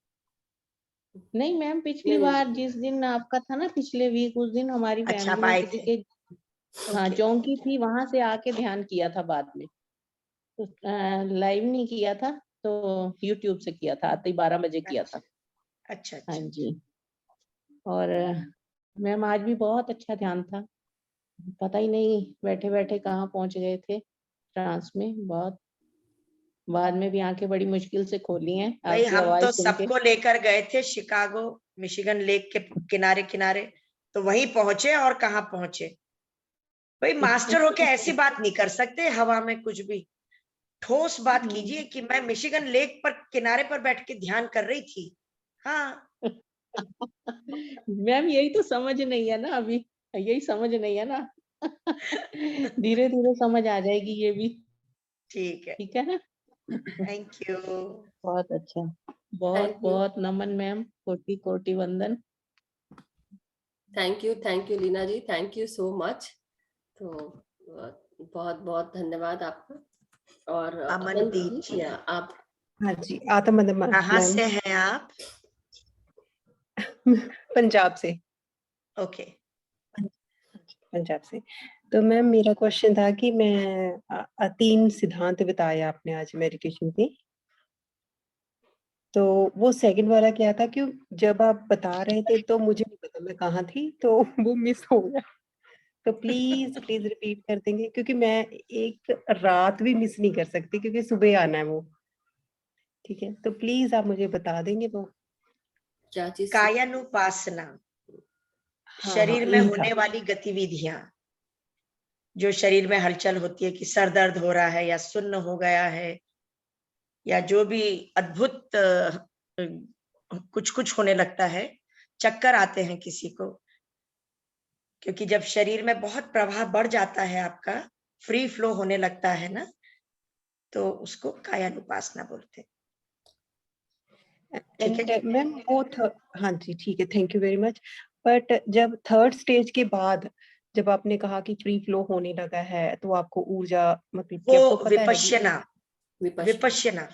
नहीं मैम, पिछली नहीं बार जिस दिन आपका था ना, पिछले वीक, उस दिन हमारी अच्छा, फैमिली आप में आए किसी थे। के हाँ ओके। चौंकी थी, वहां से आके ध्यान किया था बाद में। तो लाइव नहीं किया था, तो यूट्यूब से किया था, आते ही 12 बजे किया था। अच्छा हाँ अच्छा। जी। और मैम आज भी बहुत अच्छा ध्यान था, पता ही नहीं बैठे बैठे कहाँ पहुंच गए थे ट्रांस में। बहुत बाद में भी आंखें बड़ी मुश्किल से खोली हैं भाई आपकी हम आवाज तो सुन के। सबको लेकर गए थे शिकागो, मिशिगन लेक के किनारे किनारे, तो वहीं पहुंचे और कहाँ पहुंचे। भाई मास्टर होके ऐसी बात नहीं कर सकते, हवा में कुछ भी ठोस बात कीजिए कि मैं मिशिगन लेक पर किनारे पर बैठ के ध्यान कर रही थी। हाँ मैम यही तो समझ नहीं है ना, अभी यही समझ नहीं है ना। धीरे धीरे समझ आ जाएगी ये भी। ठीक है, ठीक है ना। Thank you. बहुत अच्छा, बहुत Thank you. बहुत नमन मैम, कोटि कोटि वंदन। Thank you Leena ji, thank you so much. तो बहुत बहुत धन्यवाद आपका। और अमनदीप जी, या आप हाँ जी, आत्म कहाँ मैम, से हैं आप? पंजाब से। ओके, पंजाब से। तो मैम मेरा क्वेश्चन था कि मैं 3 सिद्धांत बताए आपने आज मेडिटेशन के, तो वो सेकंड वाला क्या था कि जब आप बता रहे थे तो मुझे नहीं पता मैं कहाँ थी, तो वो मिस हो गया। तो प्लीज प्लीज रिपीट कर देंगे, क्योंकि मैं एक रात भी मिस नहीं कर सकती, क्योंकि सुबह आना है वो। ठीक है, तो प्लीज आप मुझे बता देंगे वो। क्या चीज? कायानुपासना, हाँ शरीर में यही होने था। वाली गतिविधियां, जो शरीर में हलचल होती है कि सर दर्द हो रहा है या सुन्न हो गया है, या जो भी अद्भुत कुछ कुछ होने लगता है, चक्कर आते हैं किसी को, क्योंकि जब शरीर में बहुत प्रवाह बढ़ जाता है आपका, फ्री फ्लो होने लगता है ना, तो उसको कायानुपासना बोलते हैं। ठीक है एंड जी? मैम वो हाँ जी ठीक है, thank you very much. But जब थर्ड स्टेज के बाद जब आपने कहा कि फ्री फ्लो होने लगा है, तो आपको ऊर्जा, मतलब कि आपको वो पता है कि विपश्यना, विपश्यना,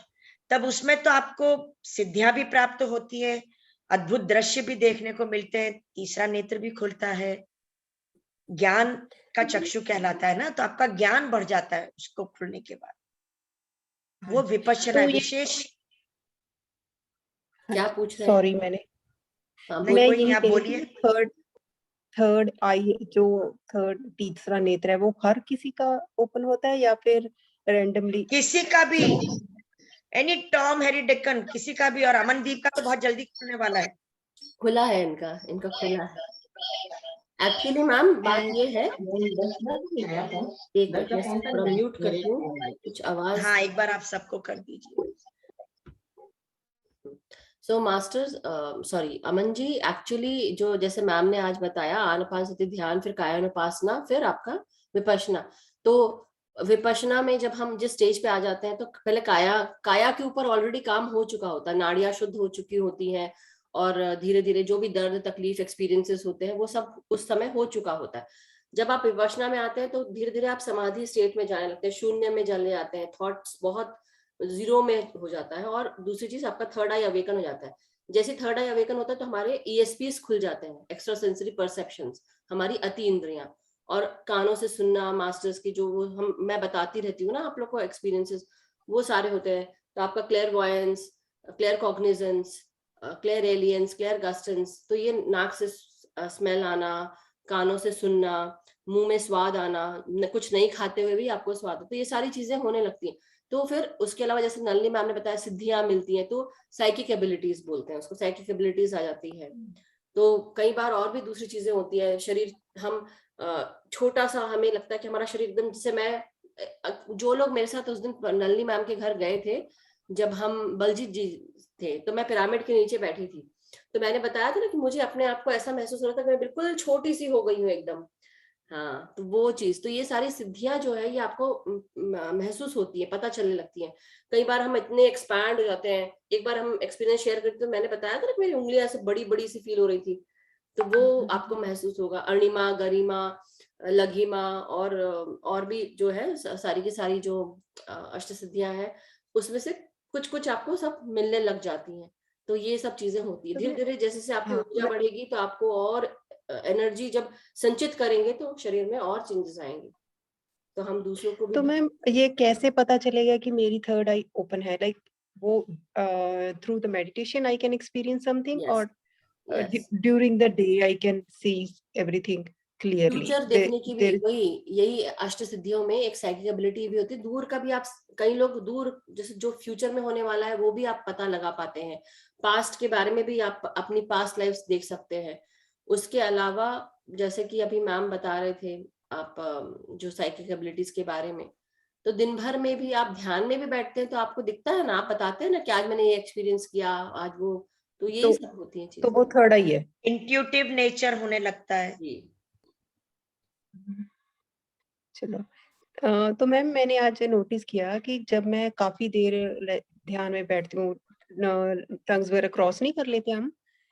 तब उसमें तो आपको सिद्धियां भी प्राप्त होती है, अद्भुत दृश्य भी देखने को मिलते हैं, तीसरा नेत्र भी खुलता है, ज्ञान का चक्षु कहलाता है ना, तो आपका ज्ञान बढ़ जाता है उसको खुलने के बाद। वो विपश्यना तो ये विशेष। क्या पूछ रहे हैं? सॉरी मैंने नहीं, मैं कोई नहीं, यही आप कह रही बोलिए। थी, थर्ड आई जो थर्ड तीसरा नेत्र है, वो हर किसी का ओपन होता है या फिर रैंडमली? किसी का भी, एनी टॉम हैरी डेक्कन, किसी का भी। और अमनदीप का तो बहुत जल्दी खुलने वाला है। खुला है इनका खुला है एक्चुअली। मैम बात ये है, एक मिनट मैं थोड़ा म्यूट करती हूँ, कुछ आवाज। हाँ, एक बार आप सबको कर दीजिए। सो masters, sorry Aman ji, actually जो जैसे मैम ने आज बताया, आनापानसति ध्यान, फिर कायानुपासना, फिर आपका विपश्यना। तो विपश्यना में जब हम जिस स्टेज पे आ जाते हैं, तो पहले काया के ऊपर ऑलरेडी काम हो चुका होता है, नाड़ियां शुद्ध हो चुकी होती हैं, और धीरे धीरे जो भी दर्द तकलीफ एक्सपीरियंसेस होते हैं वो सब उस समय हो चुका होता है। जब आप विपश्यना में आते हैं तो धीरे धीरे आप समाधि स्टेट में जाने लगते हैं, शून्य में चले जाते हैं, थॉट्स बहुत जीरो में हो जाता है। और दूसरी चीज, आपका थर्ड आई अवेकन हो जाता है। जैसे थर्ड आई अवेकन होता है तो हमारे ESPs खुल जाते हैं, एक्स्ट्रा सेंसरी परसेप्शंस, हमारी अति इंद्रियां, और कानों से सुनना, मास्टर्स की जो वो मैं बताती रहती हूँ ना आप लोग को एक्सपीरियंसेस, वो सारे होते हैं। तो आपका clairvoyance, claircognizance, clairalience, clairgustance, तो ये नाक से स्मेल आना, कानों से सुनना, मुंह में स्वाद आना, कुछ नहीं खाते हुए भी आपको स्वाद, तो ये सारी चीजें होने लगती हैं। तो फिर उसके अलावा जैसे नलिनी मैम ने बताया सिद्धियां मिलती हैं, तो साइकिक एबिलिटीज बोलते हैं उसको, साइकिक एबिलिटीज आ जाती है। तो कई बार और भी दूसरी चीजें होती है, शरीर हम छोटा सा, हमें लगता है कि हमारा शरीर एकदम, जैसे मैं, जो लोग मेरे साथ उस दिन नलिनी मैम के घर गए थे, जब हम बलजीत जी थे, तो मैं पिरामिड के नीचे बैठी थी, तो मैंने बताया था ना कि मुझे अपने आप को ऐसा महसूस हो रहा था कि मैं बिल्कुल छोटी सी हो गई हूँ एकदम। हाँ, तो वो चीज, तो ये सारी सिद्धियां जो है ये आपको महसूस होती है, पता चलने लगती है। कई बार हम इतने एक्सपैंड हो जाते हैं। एक बार हम एक्सपीरियंस शेयर करते, तो मैंने बताया था ना मेरी उंगलियां ऐसे बड़ी बड़ी सी फील हो रही थी, तो वो आपको महसूस होगा। अणिमा, गरिमा, लघिमा, और भी जो है सारी की सारी जो अष्ट सिद्धियां हैं, उसमें से कुछ कुछ आपको सब मिलने लग जाती हैं। तो ये सब चीजें होती है धीरे धीरे, जैसे जैसे आपकी ऊर्जा बढ़ेगी तो आपको और एनर्जी जब संचित करेंगे तो शरीर में और चेंजेस आएंगे। तो हम दूसरों को भी, तो मैम ये कैसे पता चलेगा कि मेरी थर्ड आई ओपन है? लाइक वो through the meditation I can experience something, और yes. During the day I can see everything? Clearly future देखने की भी वही यही अष्ट सिद्धियों में एक साइकिक एबिलिटी भी होती है। दूर का भी आप, कई लोग दूर जैसे जो फ्यूचर में होने वाला है वो भी आप पता लगा पाते हैं। पास्ट के बारे में भी आप अपनी पास्ट लाइफ्स देख सकते हैं। उसके अलावा जैसे कि अभी मैम बता रहे थे आप जो साइकिक एबिलिटीज के बारे में, तो दिन भर में भी आप ध्यान में भी बैठते हैं तो आपको दिखता है ना, आप बताते हैं ना कि आज मैंने ये एक्सपीरियंस किया, आज वो, तो यही सब होती है चीजें। तो वो थर्ड आई है, इंट्यूटिव नेचर होने लगता है। चलो तो मैम मैंने आज नोटिस किया कि जब मैं काफी देर ध्यान में बैठती हूँ, टंग्स वगैरह क्रॉस नहीं कर लेते हम,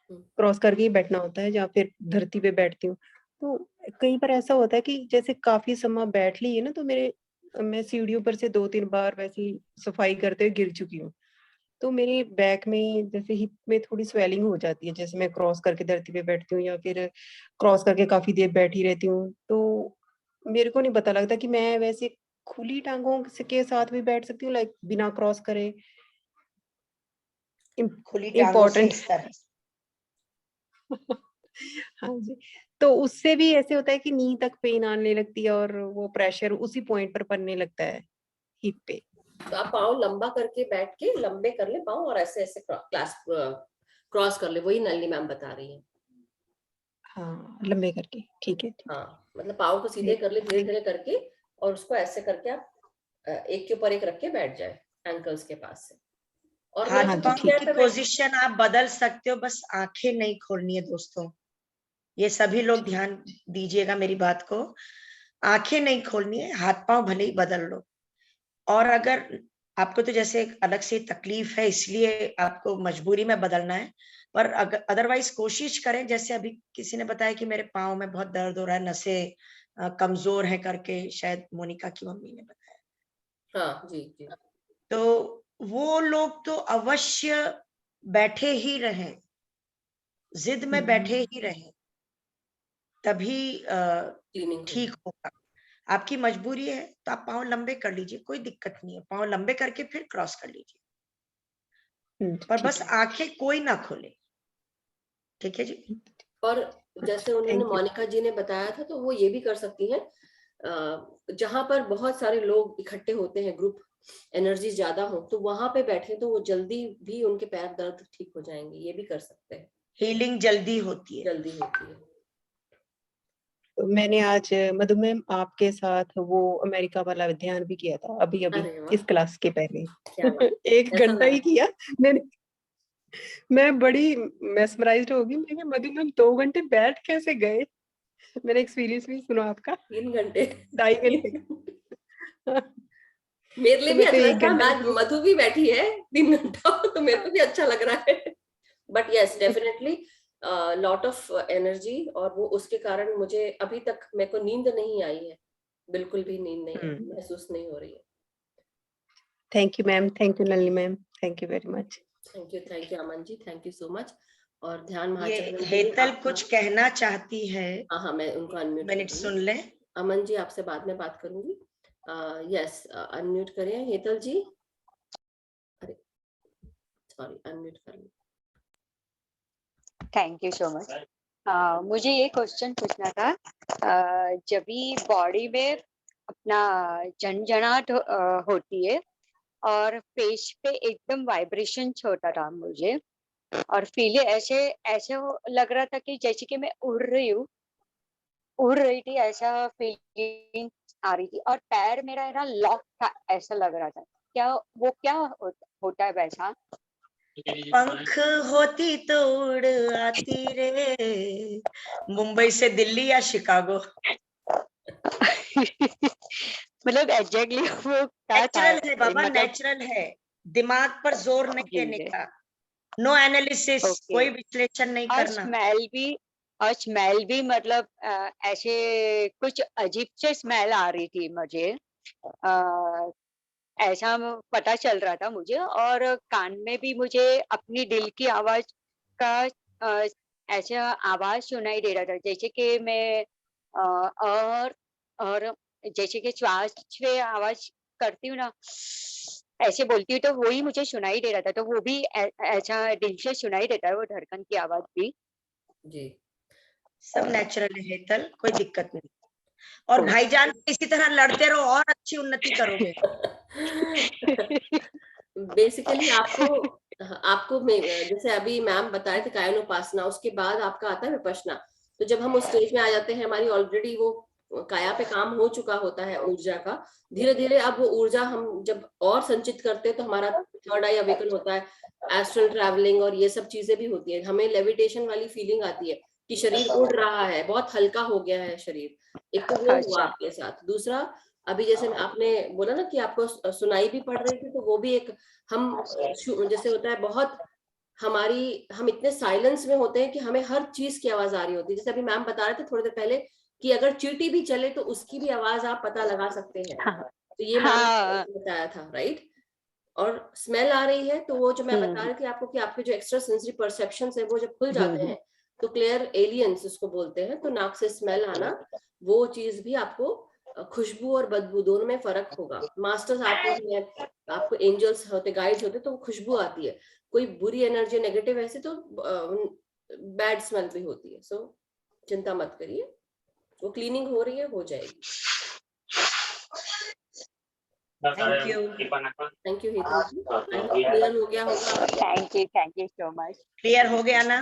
क्रॉस करके ही बैठना होता है, या फिर धरती पे बैठती हूँ, तो कई बार ऐसा होता है कि जैसे काफी समय बैठ ली है ना, तो मैं सीढ़ियों पर से 2-3 बार वैसी सफाई करते हुए गिर चुकी हूँ। तो मेरे बैक में जैसे हिप में थोड़ी स्वेलिंग हो जाती है, जैसे मैं क्रॉस करके धरती पे बैठती हूँ या फिर क्रॉस करके काफी देर बैठी रहती हूँ। तो मेरे को नहीं पता लगता कि मैं वैसे खुली टांगों के साथ भी बैठ सकती हूँ, लाइक बिना क्रॉस करे। खुली टांगों से इम्पोर्टेंट इस तरह हाँ जी, तो उससे भी ऐसे होता है कि नी तक पेन आने लगती है और वो प्रेशर उसी पॉइंट पर पड़ने लगता है हिप पे। तो आप पाँव लंबा करके बैठ के लंबे कर ले पाँव और ऐसे ऐसे क्रॉस कर ले, वही नलिनी मैम बता रही है। हाँ, लंबे करके, ठीक है। हाँ, मतलब पाँव को सीधे कर ले धीरे धीरे करके, और उसको ऐसे करके आप एक के ऊपर एक रख के बैठ जाए एंकल्स के पास से। और हाथ मैं पांव तो की पोजीशन आप बदल सकते हो, बस आंखें नहीं खोलनी है दोस्तों। ये सभी लोग ध्यान दीजिएगा मेरी बात को, आंखें नहीं खोलनी है, हाथ पांव भले ही बदल लो। और अगर आपको तो जैसे अलग से तकलीफ है इसलिए आपको मजबूरी में बदलना है, पर अगर अदरवाइज कोशिश करें, जैसे अभी किसी ने बताया कि मेरे पाँव में बहुत दर्द हो रहा है, नसें कमजोर है करके, शायद मोनिका की मम्मी ने बताया। हाँ जी जी। तो वो लोग तो अवश्य बैठे ही रहें, जिद में बैठे ही रहें, तभी ठीक होगा। आपकी मजबूरी है तो आप पाँव लंबे कर लीजिए, कोई दिक्कत नहीं है, पाँव लंबे करके फिर क्रॉस कर लीजिए, पर बस आंखें कोई ना खोले। ठीक है जी। और जैसे उन्होंने मोनिका जी ने बताया था, तो वो ये भी कर सकती हैं, जहां पर बहुत सारे लोग इकट्ठे होते हैं, ग्रुप एनर्जी ज्यादा हो, तो वहां पे बैठे तो वो जल्दी भी उनके पैर दर्द ठीक हो जाएंगे, ये भी कर सकते हैं। हीलिंग जल्दी होती है। जल्दी होती है। तो मैंने आज मधु मैम आपके साथ वो अमेरिका वाला ध्यान भी किया था अभी इस क्लास के पहले। 1 घंटा ही किया मैंने। मैं बड़ी मेस्मराइज्ड हो गई, मैं मधु मैम 2 घंटे बैठ कैसे गए। मेरा एक्सपीरियंस भी सुनो आपका। 3 घंटे 2.5 घंटे मेरे लिए तो भी मैं तो अच्छा 1 लगा, घंटा मैं मधु भी बैठी है 3 घंटा, तो मेरे को भी अच्छा लग रहा है। But yes definitely lot of energy, और वो उसके कारण मुझे अभी तक मेरे को नींद नहीं आई है, बिल्कुल भी नींद नहीं महसूस नहीं हो रही है। Thank you ma'am, thank you Nalini ma'am, thank you very much. Thank you Aman ji, thank you so much. और ध्यान ये महाचरण हेतल कुछ कहना चाहती है। हाँ, मैं उनको अनम्यूट मिनट सुन ले। अमन जी आपसे बाद में बात करूंगी। यस अनम्यूट करें हेतल जी। अरे सॉरी, अनम्यूट कर ली। Thank you so much. मुझे ये क्वेश्चन पूछना था, जब भी बॉडी में अपना झंझनाहट होती है और फेस पे एकदम वाइब्रेशन होता था मुझे, और फील ऐसे ऐसे लग रहा था कि जैसे कि मैं उड़ रही थी, ऐसा फीलिंग आ रही थी, और पैर मेरा है ना लॉक था, ऐसा लग रहा था। क्या होता है वैसा? पंख होती तो उड़ आती रे, मुंबई से दिल्ली या शिकागो। मतलब एग्जैक्टली वो नेचुरल है बाबा, नेचुरल है, दिमाग पर जोर नहीं देने का, नो एनालिसिस, कोई विश्लेषण नहीं करना। और स्मेल भी मतलब ऐसे कुछ अजीब से स्मेल आ रही थी मुझे, ऐसा पता चल रहा था मुझे, और कान में भी मुझे अपनी दिल की आवाज का ऐसा आवाज सुनाई दे रहा था, जैसे कि मैं और जैसे कि श्वास पे आवाज करती हूँ ना, ऐसे बोलती हूँ, तो वही मुझे सुनाई दे रहा था, तो वो भी ऐसा दिल से सुनाई देता है, वो धड़कन की आवाज भी। जी सब नेचुरल है हेतल, कोई दिक्कत नहीं। और भाईजान इसी तरह लड़ते रहो और अच्छी उन्नति करोगे। बेसिकली आपको जैसे अभी मैम बताए थे कायानुपासना, उसके बाद आपका आता है विपश्यना। तो जब हम उस स्टेज में आ जाते हैं, हमारी ऑलरेडी वो काया पे काम हो चुका होता है ऊर्जा का, धीरे धीरे अब वो ऊर्जा हम जब और संचित करते हैं तो हमारा थर्ड आई अवेकन होता है, एस्ट्रल ट्रैवलिंग और ये सब चीजें भी होती है। हमें लेविटेशन वाली फीलिंग आती है कि शरीर उड़ रहा है, बहुत हल्का हो गया है शरीर। एक तो वो हुआ आपके साथ। दूसरा, अभी जैसे आपने बोला ना कि आपको सुनाई भी पड़ रही थी, तो वो भी एक हम जैसे होता है बहुत हम इतने साइलेंस में होते हैं कि हमें हर चीज की आवाज आ रही होती है। जैसे अभी मैम बता रहे थे थोड़ी देर पहले कि अगर चींटी भी चले तो उसकी भी आवाज आप पता लगा सकते हैं। तो ये मैम ने बताया था, राइट। और स्मेल आ रही है तो वो जो मैं बता रही थी आपको कि आपके जो एक्स्ट्रा सेंसरी परसेप्शंस है वो जब खुल जाते हैं तो क्लियर एलियंस उसको बोलते हैं, तो नाक से स्मेल आना, वो चीज भी आपको खुशबू और बदबू दोनों में फर्क होगा। मास्टर्स आते हैं, आपको एंजल्स होते, गाइड्स होते, तो खुशबू आती है। कोई बुरी एनर्जी नेगेटिव ऐसे तो बैड स्मेल भी होती है। सो चिंता मत करिए, वो क्लीनिंग हो रही है, हो जाएगी। Thank you Hetal ji. Clear हो गया होगा? Thank you so much. Clear हो गया ना?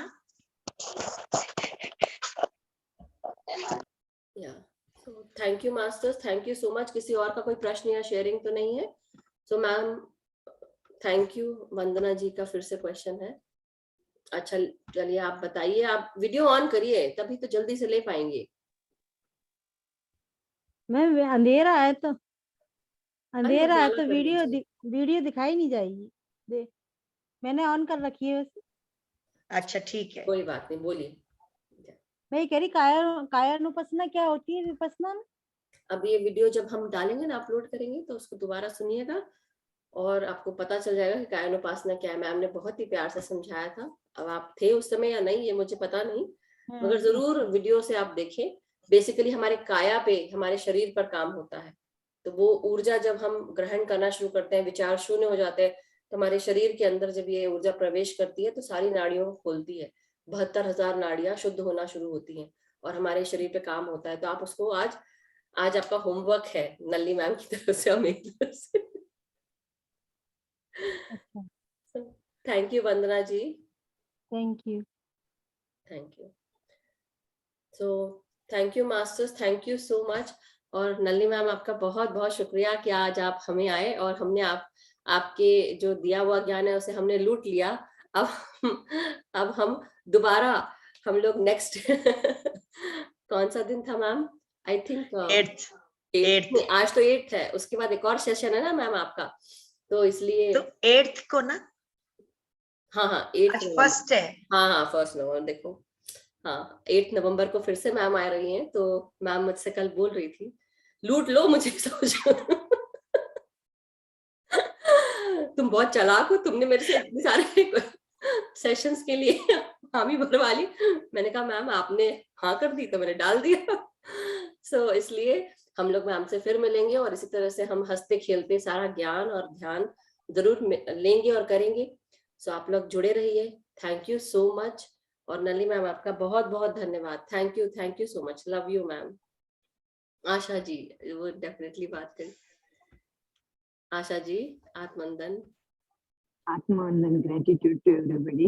या thank you masters, thank you so much. किसी और का कोई प्रश्न या शेयरिंग तो नहीं है? So ma'am thank you. Vandana ji का फिर से क्वेश्चन है। अच्छा चलिए आप बताइए, आप वीडियो ऑन करिए तभी तो जल्दी से ले पाएंगे। मैम अंधेरा है तो उजाला कर वीडियो दिखाई नहीं जाएगी। मैंने ऑन कर रखी है वैसे। अच्छा ठीक है, कोई बात नहीं, बोलिए। मैं ये कह रही कायानुपसना क्या होती है विपश्यना में? अब ये वीडियो जब हम डालेंगे ना, अपलोड करेंगे, तो उसको दोबारा सुनिएगा और आपको पता चल जाएगा कि कायानुपासना क्या है। मैम ने बहुत ही प्यार से समझाया था। अब आप थे उस समय या नहीं ये मुझे पता नहीं, मगर जरूर वीडियो से आप देखें। बेसिकली हमारे काया पे, हमारे शरीर पर काम होता है। तो वो ऊर्जा जब हम ग्रहण करना शुरू करते हैं, विचार शून्य हो जाते हैं, तो हमारे शरीर के अंदर जब ये ऊर्जा प्रवेश करती है तो सारी नाड़ियों को खोलती है। 72,000 नाड़ियां शुद्ध होना शुरू होती हैं और हमारे शरीर पे काम होता है। तो आप उसको आज आपका होमवर्क है, नल्ली मैम की तरफ से और मेरी तरफ से। Thank you Vandana ji. Thank you. So thank you masters, thank you so much. और नल्ली मैम आपका बहुत बहुत शुक्रिया कि आज आप हमें आए और हमने आपके जो दिया हुआ ज्ञान है उसे हमने लूट लिया। अब हम दोबारा हम लोग नेक्स्ट कौन सा दिन था मैम? I think 8th। आज तो 8th है, उसके बाद एक और सेशन है ना मैम आपका, तो इसलिए तो 8th को ना? हाँ 8 फर्स्ट है। हाँ 1 नवंबर। देखो हाँ 8 नवंबर को फिर से मैम आ रही हैं। तो मैम मुझसे कल बोल रही थी लूट लो मुझे, सोचो तुम बहुत चालाक हो, तुमने मेरे से इतने सारे सेशंस के लिए हामी भरवा ली। मैंने कहा मैम आपने हाँ कर दी तो मैंने डाल दिया। सो इसलिए हम लोग मैम से फिर मिलेंगे और इसी तरह से हम हंसते खेलते सारा ज्ञान और ध्यान जरूर लेंगे और करेंगे। सो आप लोग जुड़े रहिए। Thank you so much. और नली मैम आपका बहुत बहुत धन्यवाद। Thank you so much. Love you ma'am. Asha ji वो डेफिनेटली बात करें। आशा जी आत्मवंदन। Gratitude to everybody.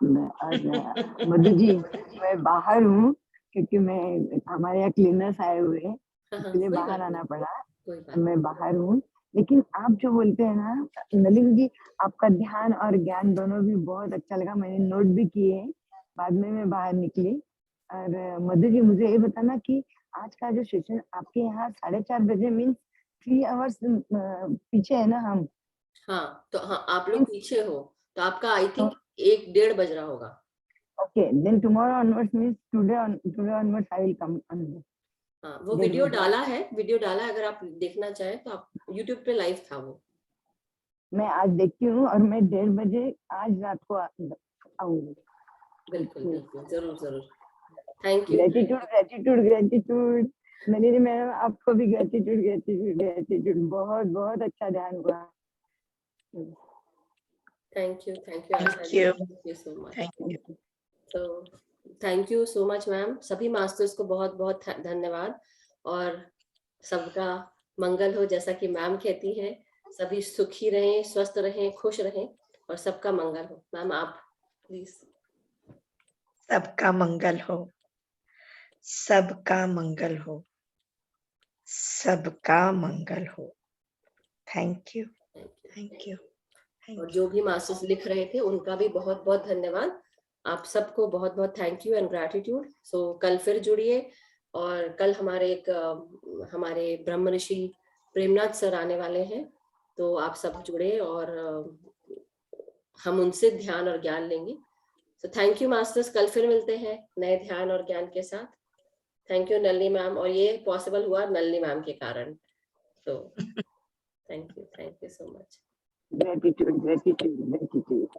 और मधु जी मैं बाहर हूँ क्योंकि मैं हमारे यहाँ क्लीनर्स आए हुए हैं, इसलिए बाहर आना पड़ा। मैं बाहर हूँ, लेकिन आप जो बोलते हैं ना नलिनी जी, आपका ध्यान और ज्ञान दोनों भी बहुत अच्छा लगा। मैंने नोट भी किए हैं, बाद में मैं बाहर निकली। और मधु जी मुझे ये बताना कि आज का जो सेशन आपके यहाँ 4:30 बजे मीन्स 3 आवर्स पीछे है ना हम? हाँ तो हाँ आप लोग पीछे हो तो आपका आई थिंक 1-1:30 बज रहा होगा। Okay, then tomorrow onwards means today onwards I will come on. हाँ वो वीडियो डाला है, अगर आप देखना चाहें तो आप YouTube पे लाइव था वो। मैं आज देखती हूँ और मैं 1:30 बजे आज रात को आऊंगी। बिल्कुल जरूर। Thank you. Gratitude Nalini madam, आपको भी ग्रेटिट्यूड। बहुत बहुत अच्छा ध्यान हुआ। Thank you so much. तो thank you so much ma'am. सभी मास्टर्स को बहुत बहुत धन्यवाद और सबका मंगल हो, जैसा कि मैम कहती हैं, सभी सुखी रहें, स्वस्थ रहें, खुश रहें और सबका मंगल हो। मैम आप प्लीज। सबका मंगल हो, सबका मंगल हो, सबका मंगल हो। Thank you, thank you. और जो भी मास्टर्स लिख रहे थे उनका भी बहुत बहुत धन्यवाद। आप सबको बहुत बहुत थैंक यू एंड ग्रैटिट्यूड। सो कल फिर जुड़िए और कल हमारे ब्रह्म ऋषि प्रेमनाथ सर आने वाले हैं, तो आप सब जुड़े और हम उनसे ध्यान और ज्ञान लेंगे। सो थैंक यू मास्टर्स, कल फिर मिलते हैं नए ध्यान और ज्ञान के साथ। थैंक यू नलिनी मैम, और ये पॉसिबल हुआ नलिनी मैम के कारण। तो thank you so much. Gratitude, gratitude, gratitude.